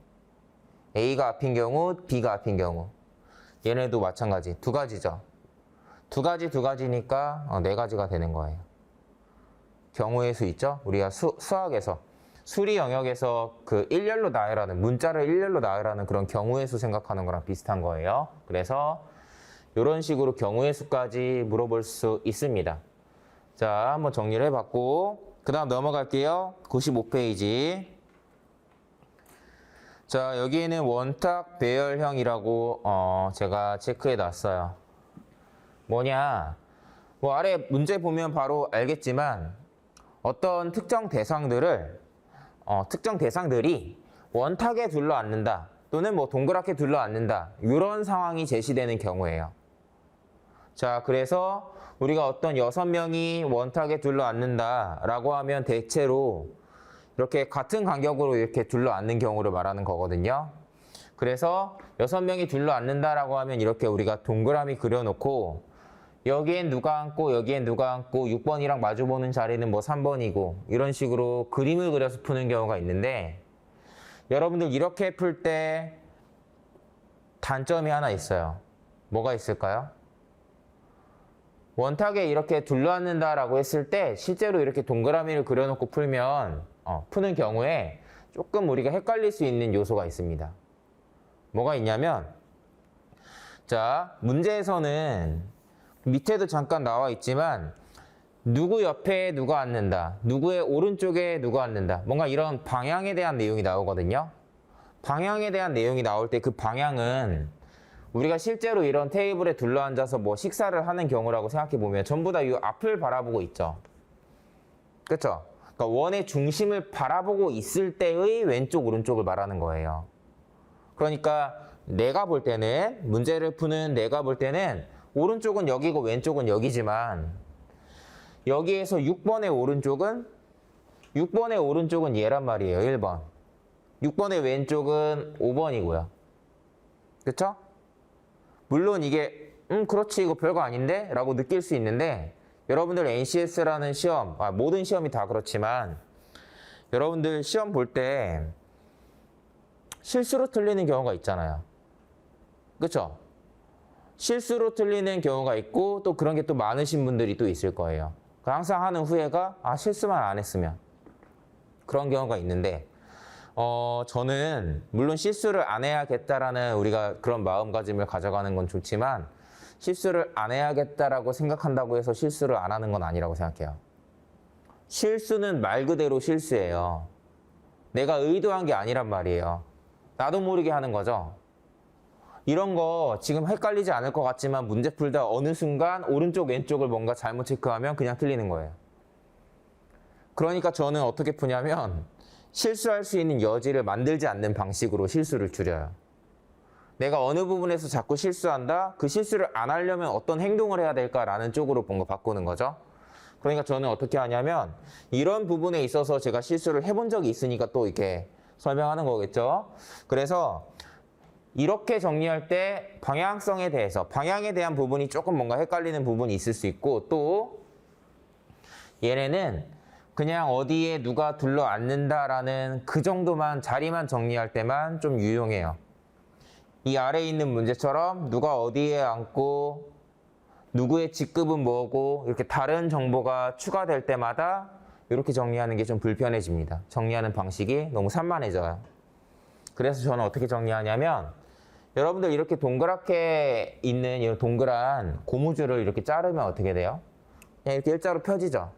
A가 앞인 경우, B가 앞인 경우. 얘네도 마찬가지. 2가지죠. 2가지니까 4가지가 되는 거예요. 경우의 수 있죠? 우리가 수학에서 수리 영역에서 그 일렬로 나열하는 문자를 일렬로 나열하는 그런 경우의 수 생각하는 거랑 비슷한 거예요. 그래서 이런 식으로 경우의 수까지 물어볼 수 있습니다. 자, 한번 정리를 해봤고 그 다음 넘어갈게요. 95페이지. 자, 여기에는 원탁 배열형이라고 제가 체크해 놨어요. 뭐냐? 뭐 아래 문제 보면 바로 알겠지만 어떤 특정 대상들이 원탁에 둘러앉는다 또는 뭐 동그랗게 둘러앉는다 이런 상황이 제시되는 경우예요. 자, 그래서 우리가 어떤 6명이 원탁에 둘러앉는다 라고 하면 대체로 이렇게 같은 간격으로 이렇게 둘러앉는 경우를 말하는 거거든요. 그래서 6명이 둘러앉는다 라고 하면 이렇게 우리가 동그라미 그려놓고 여기엔 누가 앉고 여기엔 누가 앉고 6번이랑 마주보는 자리는 뭐 3번이고 이런 식으로 그림을 그려서 푸는 경우가 있는데 여러분들 이렇게 풀 때 단점이 하나 있어요. 뭐가 있을까요? 원탁에 이렇게 둘러앉는다라고 했을 때 실제로 이렇게 동그라미를 그려놓고 풀면 푸는 경우에 조금 우리가 헷갈릴 수 있는 요소가 있습니다. 뭐가 있냐면, 자, 문제에서는 밑에도 잠깐 나와 있지만 누구 옆에 누가 앉는다, 누구의 오른쪽에 누가 앉는다, 뭔가 이런 방향에 대한 내용이 나오거든요. 방향에 대한 내용이 나올 때 그 방향은 우리가 실제로 이런 테이블에 둘러앉아서 뭐 식사를 하는 경우라고 생각해 보면 전부 다 이 앞을 바라보고 있죠. 그렇죠? 그러니까 원의 중심을 바라보고 있을 때의 왼쪽 오른쪽을 말하는 거예요. 그러니까 내가 볼 때는, 문제를 푸는 내가 볼 때는 오른쪽은 여기고 왼쪽은 여기지만 여기에서 6번의 오른쪽은 얘란 말이에요. 1번. 6번의 왼쪽은 5번이고요. 그쵸? 물론 이게 그렇지 이거 별거 아닌데? 라고 느낄 수 있는데, 여러분들 NCS라는 시험, 모든 시험이 다 그렇지만 여러분들 시험 볼 때 실수로 틀리는 경우가 있잖아요. 그쵸? 실수로 틀리는 경우가 있고 또 그런 게 또 많으신 분들이 또 있을 거예요. 항상 하는 후회가 실수만 안 했으면, 그런 경우가 있는데, 저는 물론 실수를 안 해야겠다라는 우리가 그런 마음가짐을 가져가는 건 좋지만 실수를 안 해야겠다라고 생각한다고 해서 실수를 안 하는 건 아니라고 생각해요. 실수는 말 그대로 실수예요. 내가 의도한 게 아니란 말이에요. 나도 모르게 하는 거죠. 이런 거 지금 헷갈리지 않을 것 같지만 문제 풀다 어느 순간 오른쪽 왼쪽을 뭔가 잘못 체크하면 그냥 틀리는 거예요. 그러니까 저는 어떻게 푸냐면 실수할 수 있는 여지를 만들지 않는 방식으로 실수를 줄여요. 내가 어느 부분에서 자꾸 실수한다? 그 실수를 안 하려면 어떤 행동을 해야 될까라는 쪽으로 뭔가 바꾸는 거죠. 그러니까 저는 어떻게 하냐면 이런 부분에 있어서 제가 실수를 해본 적이 있으니까 또 이렇게 설명하는 거겠죠. 그래서 이렇게 정리할 때 방향성에 대해서, 방향에 대한 부분이 조금 뭔가 헷갈리는 부분이 있을 수 있고, 또 얘네는 그냥 어디에 누가 둘러앉는다라는 그 정도만, 자리만 정리할 때만 좀 유용해요. 이 아래에 있는 문제처럼 누가 어디에 앉고 누구의 직급은 뭐고 이렇게 다른 정보가 추가될 때마다 이렇게 정리하는 게 좀 불편해집니다. 정리하는 방식이 너무 산만해져요. 그래서 저는 어떻게 정리하냐면 여러분들 이렇게 동그랗게 있는 이 동그란 고무줄을 이렇게 자르면 어떻게 돼요? 그냥 이렇게 일자로 펴지죠.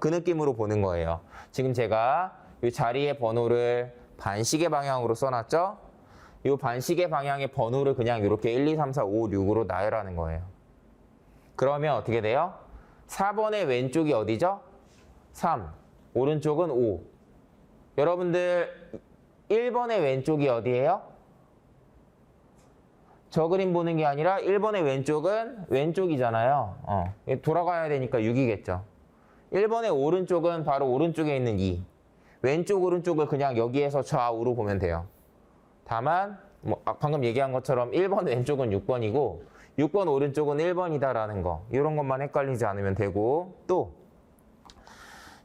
그 느낌으로 보는 거예요. 지금 제가 이 자리의 번호를 반시계 방향으로 써놨죠? 이 반시계 방향의 번호를 그냥 이렇게 1, 2, 3, 4, 5, 6으로 나열하는 거예요. 그러면 어떻게 돼요? 4번의 왼쪽이 어디죠? 3. 오른쪽은 5. 여러분들 1번의 왼쪽이 어디예요? 저 그림 보는 게 아니라 1번의 왼쪽은 왼쪽이잖아요. 돌아가야 되니까 6이겠죠. 1번의 오른쪽은 바로 오른쪽에 있는 2. 왼쪽 오른쪽을 그냥 여기에서 좌우로 보면 돼요. 다만 방금 얘기한 것처럼 1번 왼쪽은 6번이고 6번 오른쪽은 1번이다라는 거, 이런 것만 헷갈리지 않으면 되고, 또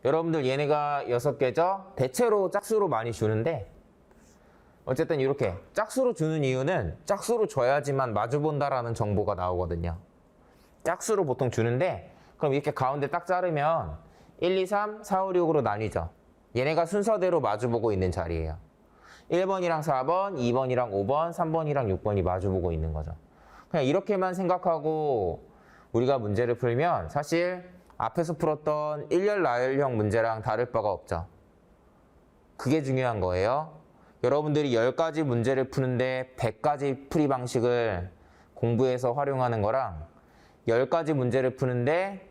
여러분들 얘네가 6개죠? 대체로 짝수로 많이 주는데 어쨌든 이렇게 짝수로 주는 이유는 짝수로 줘야지만 마주본다라는 정보가 나오거든요. 짝수로 보통 주는데 그럼 이렇게 가운데 딱 자르면 1, 2, 3, 4, 5, 6으로 나뉘죠. 얘네가 순서대로 마주보고 있는 자리예요. 1번이랑 4번, 2번이랑 5번, 3번이랑 6번이 마주보고 있는 거죠. 그냥 이렇게만 생각하고 우리가 문제를 풀면 사실 앞에서 풀었던 일렬 나열형 문제랑 다를 바가 없죠. 그게 중요한 거예요. 여러분들이 10가지 문제를 푸는데 100가지 풀이 방식을 공부해서 활용하는 거랑 10가지 문제를 푸는데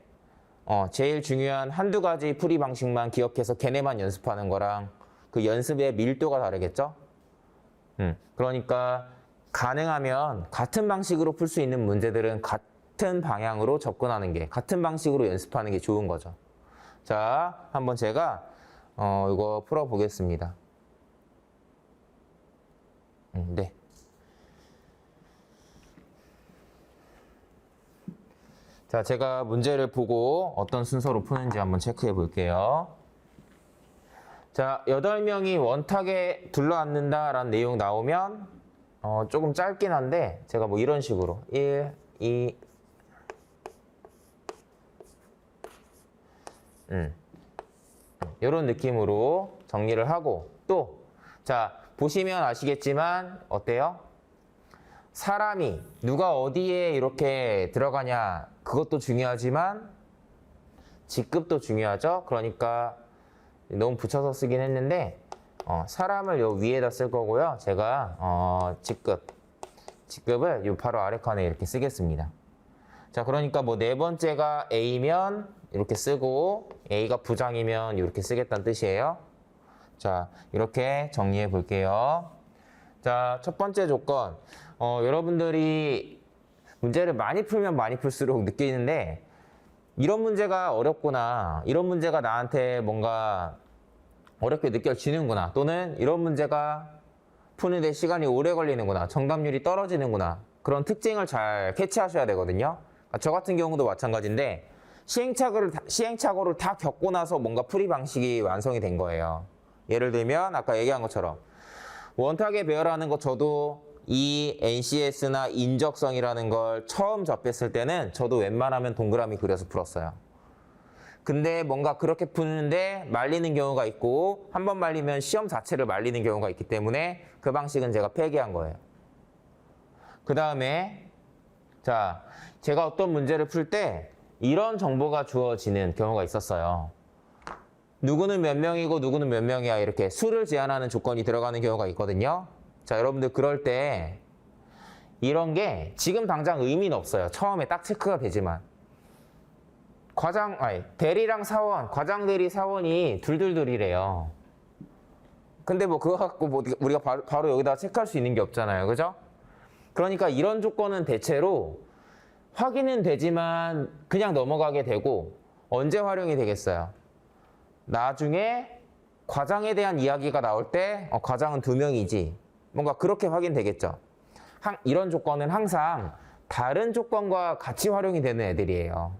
제일 중요한 한두 가지 풀이 방식만 기억해서 걔네만 연습하는 거랑 그 연습의 밀도가 다르겠죠? 그러니까 가능하면 같은 방식으로 풀 수 있는 문제들은 같은 방향으로 접근하는 게, 같은 방식으로 연습하는 게 좋은 거죠. 자, 한번 제가 이거 풀어보겠습니다. 네. 자, 제가 문제를 보고 어떤 순서로 푸는지 한번 체크해 볼게요. 자, 8명이 원탁에 둘러앉는다라는 내용 나오면 조금 짧긴 한데 제가 뭐 이런 식으로 1, 2, 이런 느낌으로 정리를 하고, 또 자, 보시면 아시겠지만 어때요? 사람이 누가 어디에 이렇게 들어가냐 그것도 중요하지만 직급도 중요하죠. 그러니까 너무 붙여서 쓰긴 했는데 사람을 요 위에다 쓸 거고요. 제가 직급을 요 바로 아래 칸에 이렇게 쓰겠습니다. 자, 그러니까 뭐 네 번째가 A면 이렇게 쓰고 A가 부장이면 이렇게 쓰겠다는 뜻이에요. 자, 이렇게 정리해 볼게요. 자, 첫 번째 조건. 여러분들이 문제를 많이 풀면 많이 풀수록 느끼는데 이런 문제가 어렵구나. 이런 문제가 나한테 뭔가 어렵게 느껴지는구나. 또는 이런 문제가 푸는데 시간이 오래 걸리는구나. 정답률이 떨어지는구나. 그런 특징을 잘 캐치하셔야 되거든요. 저 같은 경우도 마찬가지인데 시행착오를 다 겪고 나서 뭔가 풀이 방식이 완성이 된 거예요. 예를 들면 아까 얘기한 것처럼 원탁의 배열하는 거 저도 이 NCS나 인적성이라는 걸 처음 접했을 때는 저도 웬만하면 동그라미 그려서 풀었어요. 근데 뭔가 그렇게 푸는데 말리는 경우가 있고 한 번 말리면 시험 자체를 말리는 경우가 있기 때문에 그 방식은 제가 폐기한 거예요. 그 다음에 자, 제가 어떤 문제를 풀 때 이런 정보가 주어지는 경우가 있었어요. 누구는 몇 명이고 누구는 몇 명이야 이렇게 수를 제한하는 조건이 들어가는 경우가 있거든요. 자, 여러분들 그럴 때 이런 게 지금 당장 의미는 없어요. 처음에 딱 체크가 되지만 대리랑 사원, 과장 대리 사원이 둘둘둘이래요. 근데 뭐 그거 갖고 뭐 우리가 바로 여기다 체크할 수 있는 게 없잖아요. 그죠? 그러니까 이런 조건은 대체로 확인은 되지만 그냥 넘어가게 되고 언제 활용이 되겠어요? 나중에 과장에 대한 이야기가 나올 때 과장은 2명이지. 뭔가 그렇게 확인되겠죠. 이런 조건은 항상 다른 조건과 같이 활용이 되는 애들이에요.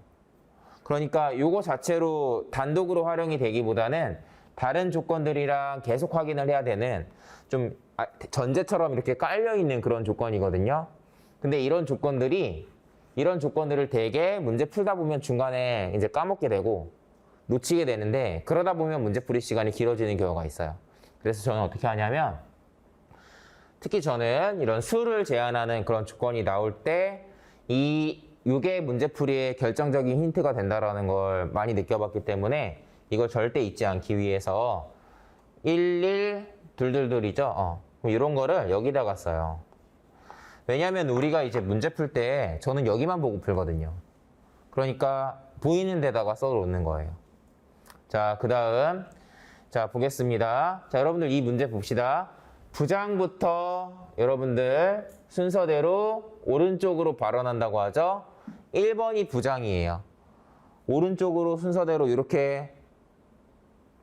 그러니까 요거 자체로 단독으로 활용이 되기보다는 다른 조건들이랑 계속 확인을 해야 되는 좀 전제처럼 이렇게 깔려있는 그런 조건이거든요. 근데 이런 조건들을 되게 문제 풀다 보면 중간에 이제 까먹게 되고 놓치게 되는데 그러다 보면 문제풀이 시간이 길어지는 경우가 있어요. 그래서 저는 어떻게 하냐면 특히 저는 이런 수를 제한하는 그런 조건이 나올 때 이게 문제풀이의 결정적인 힌트가 된다는 걸 많이 느껴봤기 때문에 이걸 절대 잊지 않기 위해서 11, 222이죠. 이런 거를 여기다가 써요. 왜냐하면 우리가 이제 문제 풀 때 저는 여기만 보고 풀거든요. 그러니까 보이는 데다가 써놓는 거예요. 자, 그 다음 자 보겠습니다. 자, 여러분들 이 문제 봅시다. 부장부터 여러분들 순서대로 오른쪽으로 발언한다고 하죠. 1번이 부장이에요. 오른쪽으로 순서대로 이렇게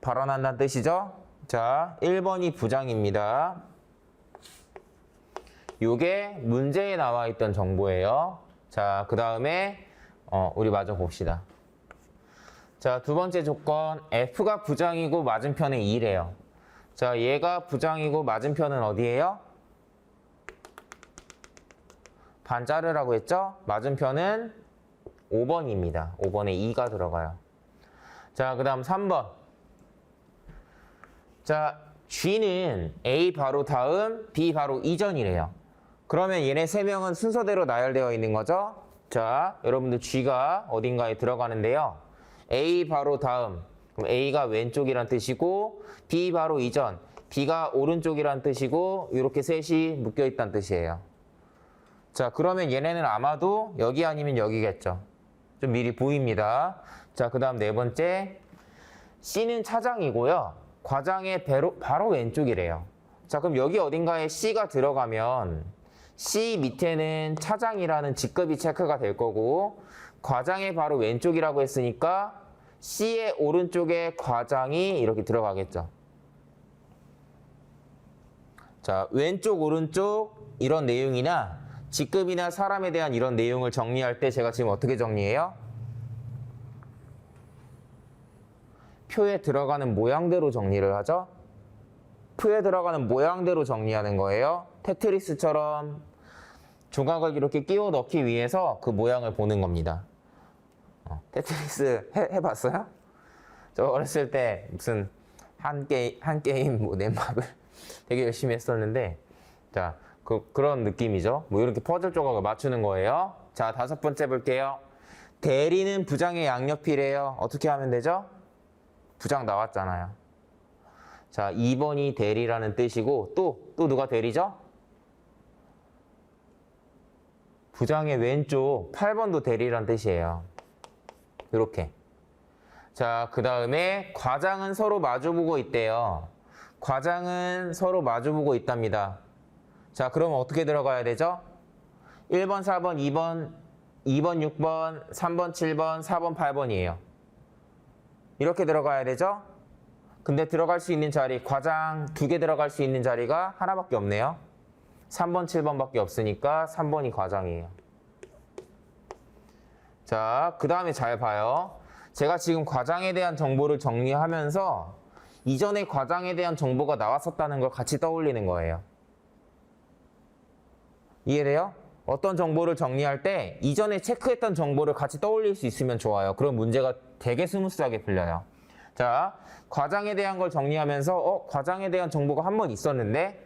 발언한다는 뜻이죠. 자, 1번이 부장입니다. 요게 문제에 나와 있던 정보예요. 자, 그 다음에 우리 마저 봅시다. 자, 두 번째 조건 F가 부장이고 맞은편에 2래요. 자, 얘가 부장이고 맞은편은 어디예요? 반 자르라고 했죠? 맞은편은 5번입니다. 5번에 2가 들어가요. 자, 그 다음 3번. 자, G는 A 바로 다음, B 바로 이전이래요. 그러면 얘네 3명은 순서대로 나열되어 있는 거죠? 자, 여러분들 G가 어딘가에 들어가는데요. A 바로 다음, 그럼 A가 왼쪽이란 뜻이고 B 바로 이전, B가 오른쪽이란 뜻이고 이렇게 셋이 묶여있다는 뜻이에요. 자, 그러면 얘네는 아마도 여기 아니면 여기겠죠. 좀 미리 보입니다. 자, 그 다음 네 번째 C는 차장이고요. 과장의 바로 왼쪽이래요. 자, 그럼 여기 어딘가에 C가 들어가면 C 밑에는 차장이라는 직급이 체크가 될 거고 과장의 바로 왼쪽이라고 했으니까 C의 오른쪽에 과장이 이렇게 들어가겠죠. 자, 왼쪽 오른쪽 이런 내용이나 직급이나 사람에 대한 이런 내용을 정리할 때 제가 지금 어떻게 정리해요? 표에 들어가는 모양대로 정리를 하죠. 표에 들어가는 모양대로 정리하는 거예요. 테트리스처럼 조각을 이렇게 끼워 넣기 위해서 그 모양을 보는 겁니다. 테트리스 해봤어요? 저 어렸을 때 무슨 한 게임 뭐 넷마블 되게 열심히 했었는데 자, 그런 느낌이죠. 뭐 이렇게 퍼즐 조각을 맞추는 거예요. 자, 5번째 볼게요. 대리는 부장의 양옆이래요. 어떻게 하면 되죠? 부장 나왔잖아요. 자, 2번이 대리라는 뜻이고 또 누가 대리죠? 부장의 왼쪽 8번도 대리라는 뜻이에요. 이렇게. 자, 그 다음에 과장은 서로 마주보고 있대요. 과장은 서로 마주보고 있답니다. 자, 그러면 어떻게 들어가야 되죠? 1번, 4번, 2번, 6번, 3번, 7번, 4번, 8번이에요. 이렇게 들어가야 되죠? 근데 들어갈 수 있는 자리, 과장 2개 들어갈 수 있는 자리가 하나밖에 없네요. 3번, 7번밖에 없으니까 3번이 과장이에요. 자, 그 다음에 잘 봐요. 제가 지금 과장에 대한 정보를 정리하면서 이전에 과장에 대한 정보가 나왔었다는 걸 같이 떠올리는 거예요. 이해돼요? 어떤 정보를 정리할 때 이전에 체크했던 정보를 같이 떠올릴 수 있으면 좋아요. 그럼 문제가 되게 스무스하게 풀려요. 자, 과장에 대한 걸 정리하면서 과장에 대한 정보가 한 번 있었는데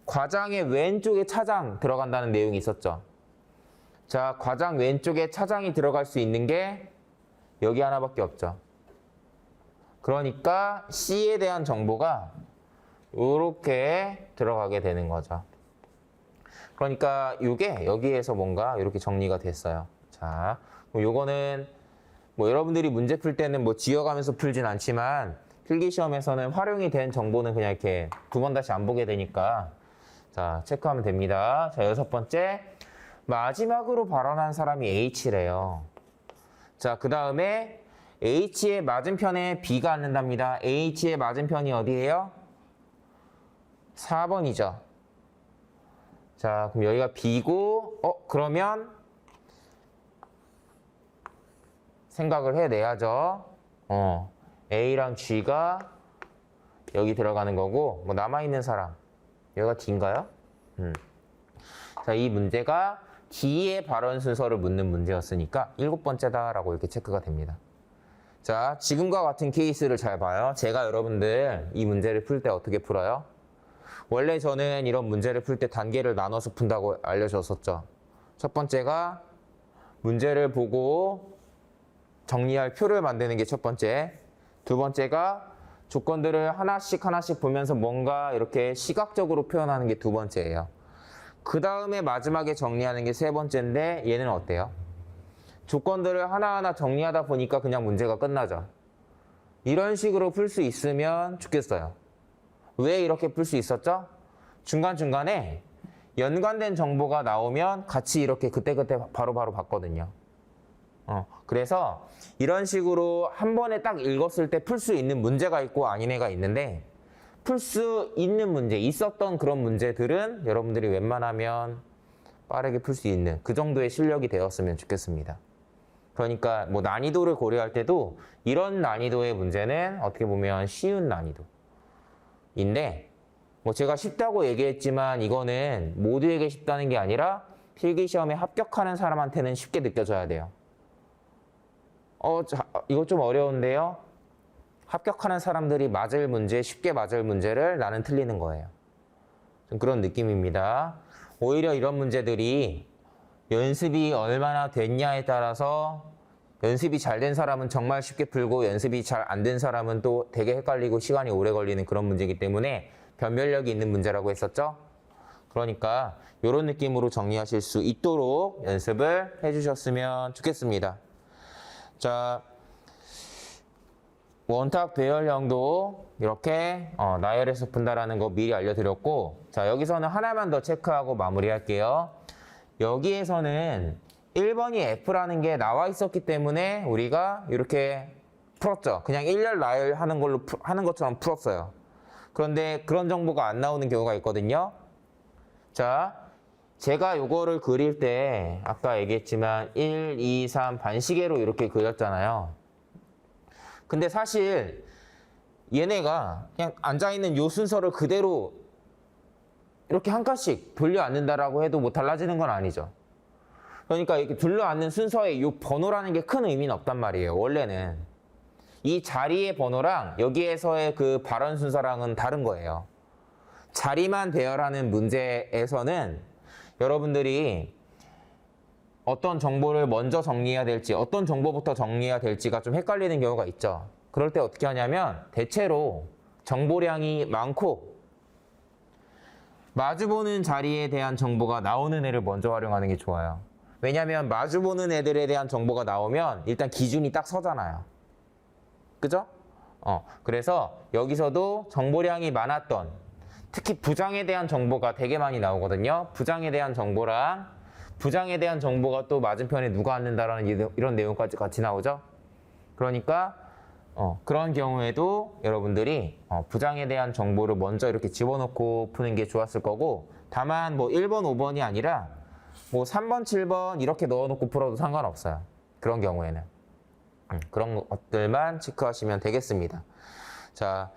과장의 왼쪽에 차장 들어간다는 내용이 있었죠. 자, 과장 왼쪽에 차장이 들어갈 수 있는 게 여기 하나밖에 없죠. 그러니까 C에 대한 정보가 이렇게 들어가게 되는 거죠. 그러니까 이게 여기에서 뭔가 이렇게 정리가 됐어요. 자, 요거는 뭐 여러분들이 문제 풀 때는 뭐 지어가면서 풀진 않지만 필기시험에서는 활용이 된 정보는 그냥 이렇게 2번 다시 안 보게 되니까 자, 체크하면 됩니다. 자, 6번째. 마지막으로 발언한 사람이 H래요. 자, 그 다음에 H의 맞은편에 B가 앉는답니다. H의 맞은편이 어디예요? 4번이죠. 자, 그럼 여기가 B고, 그러면 생각을 해내야죠. A랑 G가 여기 들어가는 거고, 뭐 남아있는 사람, 여기가 D인가요? 자, 이 문제가 D의 발언 순서를 묻는 문제였으니까 7번째다라고 이렇게 체크가 됩니다. 자, 지금과 같은 케이스를 잘 봐요. 제가 여러분들 이 문제를 풀 때 어떻게 풀어요? 원래 저는 이런 문제를 풀 때 단계를 나눠서 푼다고 알려줬었죠. 첫 번째가 문제를 보고 정리할 표를 만드는 게 첫 번째. 두 번째가 조건들을 하나씩 보면서 뭔가 이렇게 시각적으로 표현하는 게 두 번째예요. 그 다음에 마지막에 정리하는 게 세 번째인데 얘는 어때요? 조건들을 하나하나 정리하다 보니까 그냥 문제가 끝나죠. 이런 식으로 풀 수 있으면 좋겠어요. 왜 이렇게 풀 수 있었죠? 중간중간에 연관된 정보가 나오면 같이 이렇게 그때그때 바로바로 봤거든요. 그래서 이런 식으로 한 번에 딱 읽었을 때 풀 수 있는 문제가 있고 아닌 애가 있는데 풀 수 있는 문제, 있었던 그런 문제들은 여러분들이 웬만하면 빠르게 풀 수 있는 그 정도의 실력이 되었으면 좋겠습니다. 그러니까 뭐 난이도를 고려할 때도 이런 난이도의 문제는 어떻게 보면 쉬운 난이도인데 뭐 제가 쉽다고 얘기했지만 이거는 모두에게 쉽다는 게 아니라 필기시험에 합격하는 사람한테는 쉽게 느껴져야 돼요. 이거 좀 어려운데요? 합격하는 사람들이 맞을 문제, 쉽게 맞을 문제를 나는 틀리는 거예요. 좀 그런 느낌입니다. 오히려 이런 문제들이 연습이 얼마나 됐냐에 따라서 연습이 잘 된 사람은 정말 쉽게 풀고 연습이 잘 안 된 사람은 또 되게 헷갈리고 시간이 오래 걸리는 그런 문제이기 때문에 변별력이 있는 문제라고 했었죠. 그러니까 이런 느낌으로 정리하실 수 있도록 연습을 해주셨으면 좋겠습니다. 자, 원탁 배열형도 이렇게 나열해서 푼다라는 거 미리 알려드렸고, 자, 여기서는 하나만 더 체크하고 마무리할게요. 여기에서는 1번이 F라는 게 나와 있었기 때문에 우리가 이렇게 풀었죠. 그냥 일렬 나열하는 걸로 하는 것처럼 풀었어요. 그런데 그런 정보가 안 나오는 경우가 있거든요. 자, 제가 이거를 그릴 때 아까 얘기했지만 1, 2, 3 반시계로 이렇게 그렸잖아요. 근데 사실 얘네가 그냥 앉아있는 요 순서를 그대로 이렇게 한 칸씩 돌려 앉는다라고 해도 뭐 달라지는 건 아니죠. 그러니까 이렇게 둘러 앉는 순서에 이 번호라는 게 큰 의미는 없단 말이에요. 원래는 이 자리의 번호랑 여기에서의 그 발언 순서랑은 다른 거예요. 자리만 배열하는 문제에서는 여러분들이 어떤 정보를 먼저 정리해야 될지, 어떤 정보부터 정리해야 될지가 좀 헷갈리는 경우가 있죠. 그럴 때 어떻게 하냐면 대체로 정보량이 많고 마주보는 자리에 대한 정보가 나오는 애를 먼저 활용하는 게 좋아요. 왜냐하면 마주보는 애들에 대한 정보가 나오면 일단 기준이 딱 서잖아요. 그죠? 그래서 여기서도 정보량이 많았던, 특히 부장에 대한 정보가 되게 많이 나오거든요. 부장에 대한 정보랑 부장에 대한 정보가 또 맞은편에 누가 앉는다라는 이런 내용까지 같이 나오죠. 그러니까 그런 경우에도 여러분들이 부장에 대한 정보를 먼저 이렇게 집어넣고 푸는 게 좋았을 거고, 다만 뭐 1번, 5번이 아니라 뭐 3번, 7번 이렇게 넣어놓고 풀어도 상관없어요. 그런 경우에는. 그런 것들만 체크하시면 되겠습니다. 자,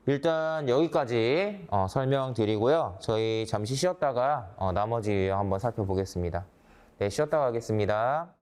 일단 여기까지 설명드리고요. 저희 잠시 쉬었다가 나머지 유형 한번 살펴보겠습니다. 네, 쉬었다 가겠습니다.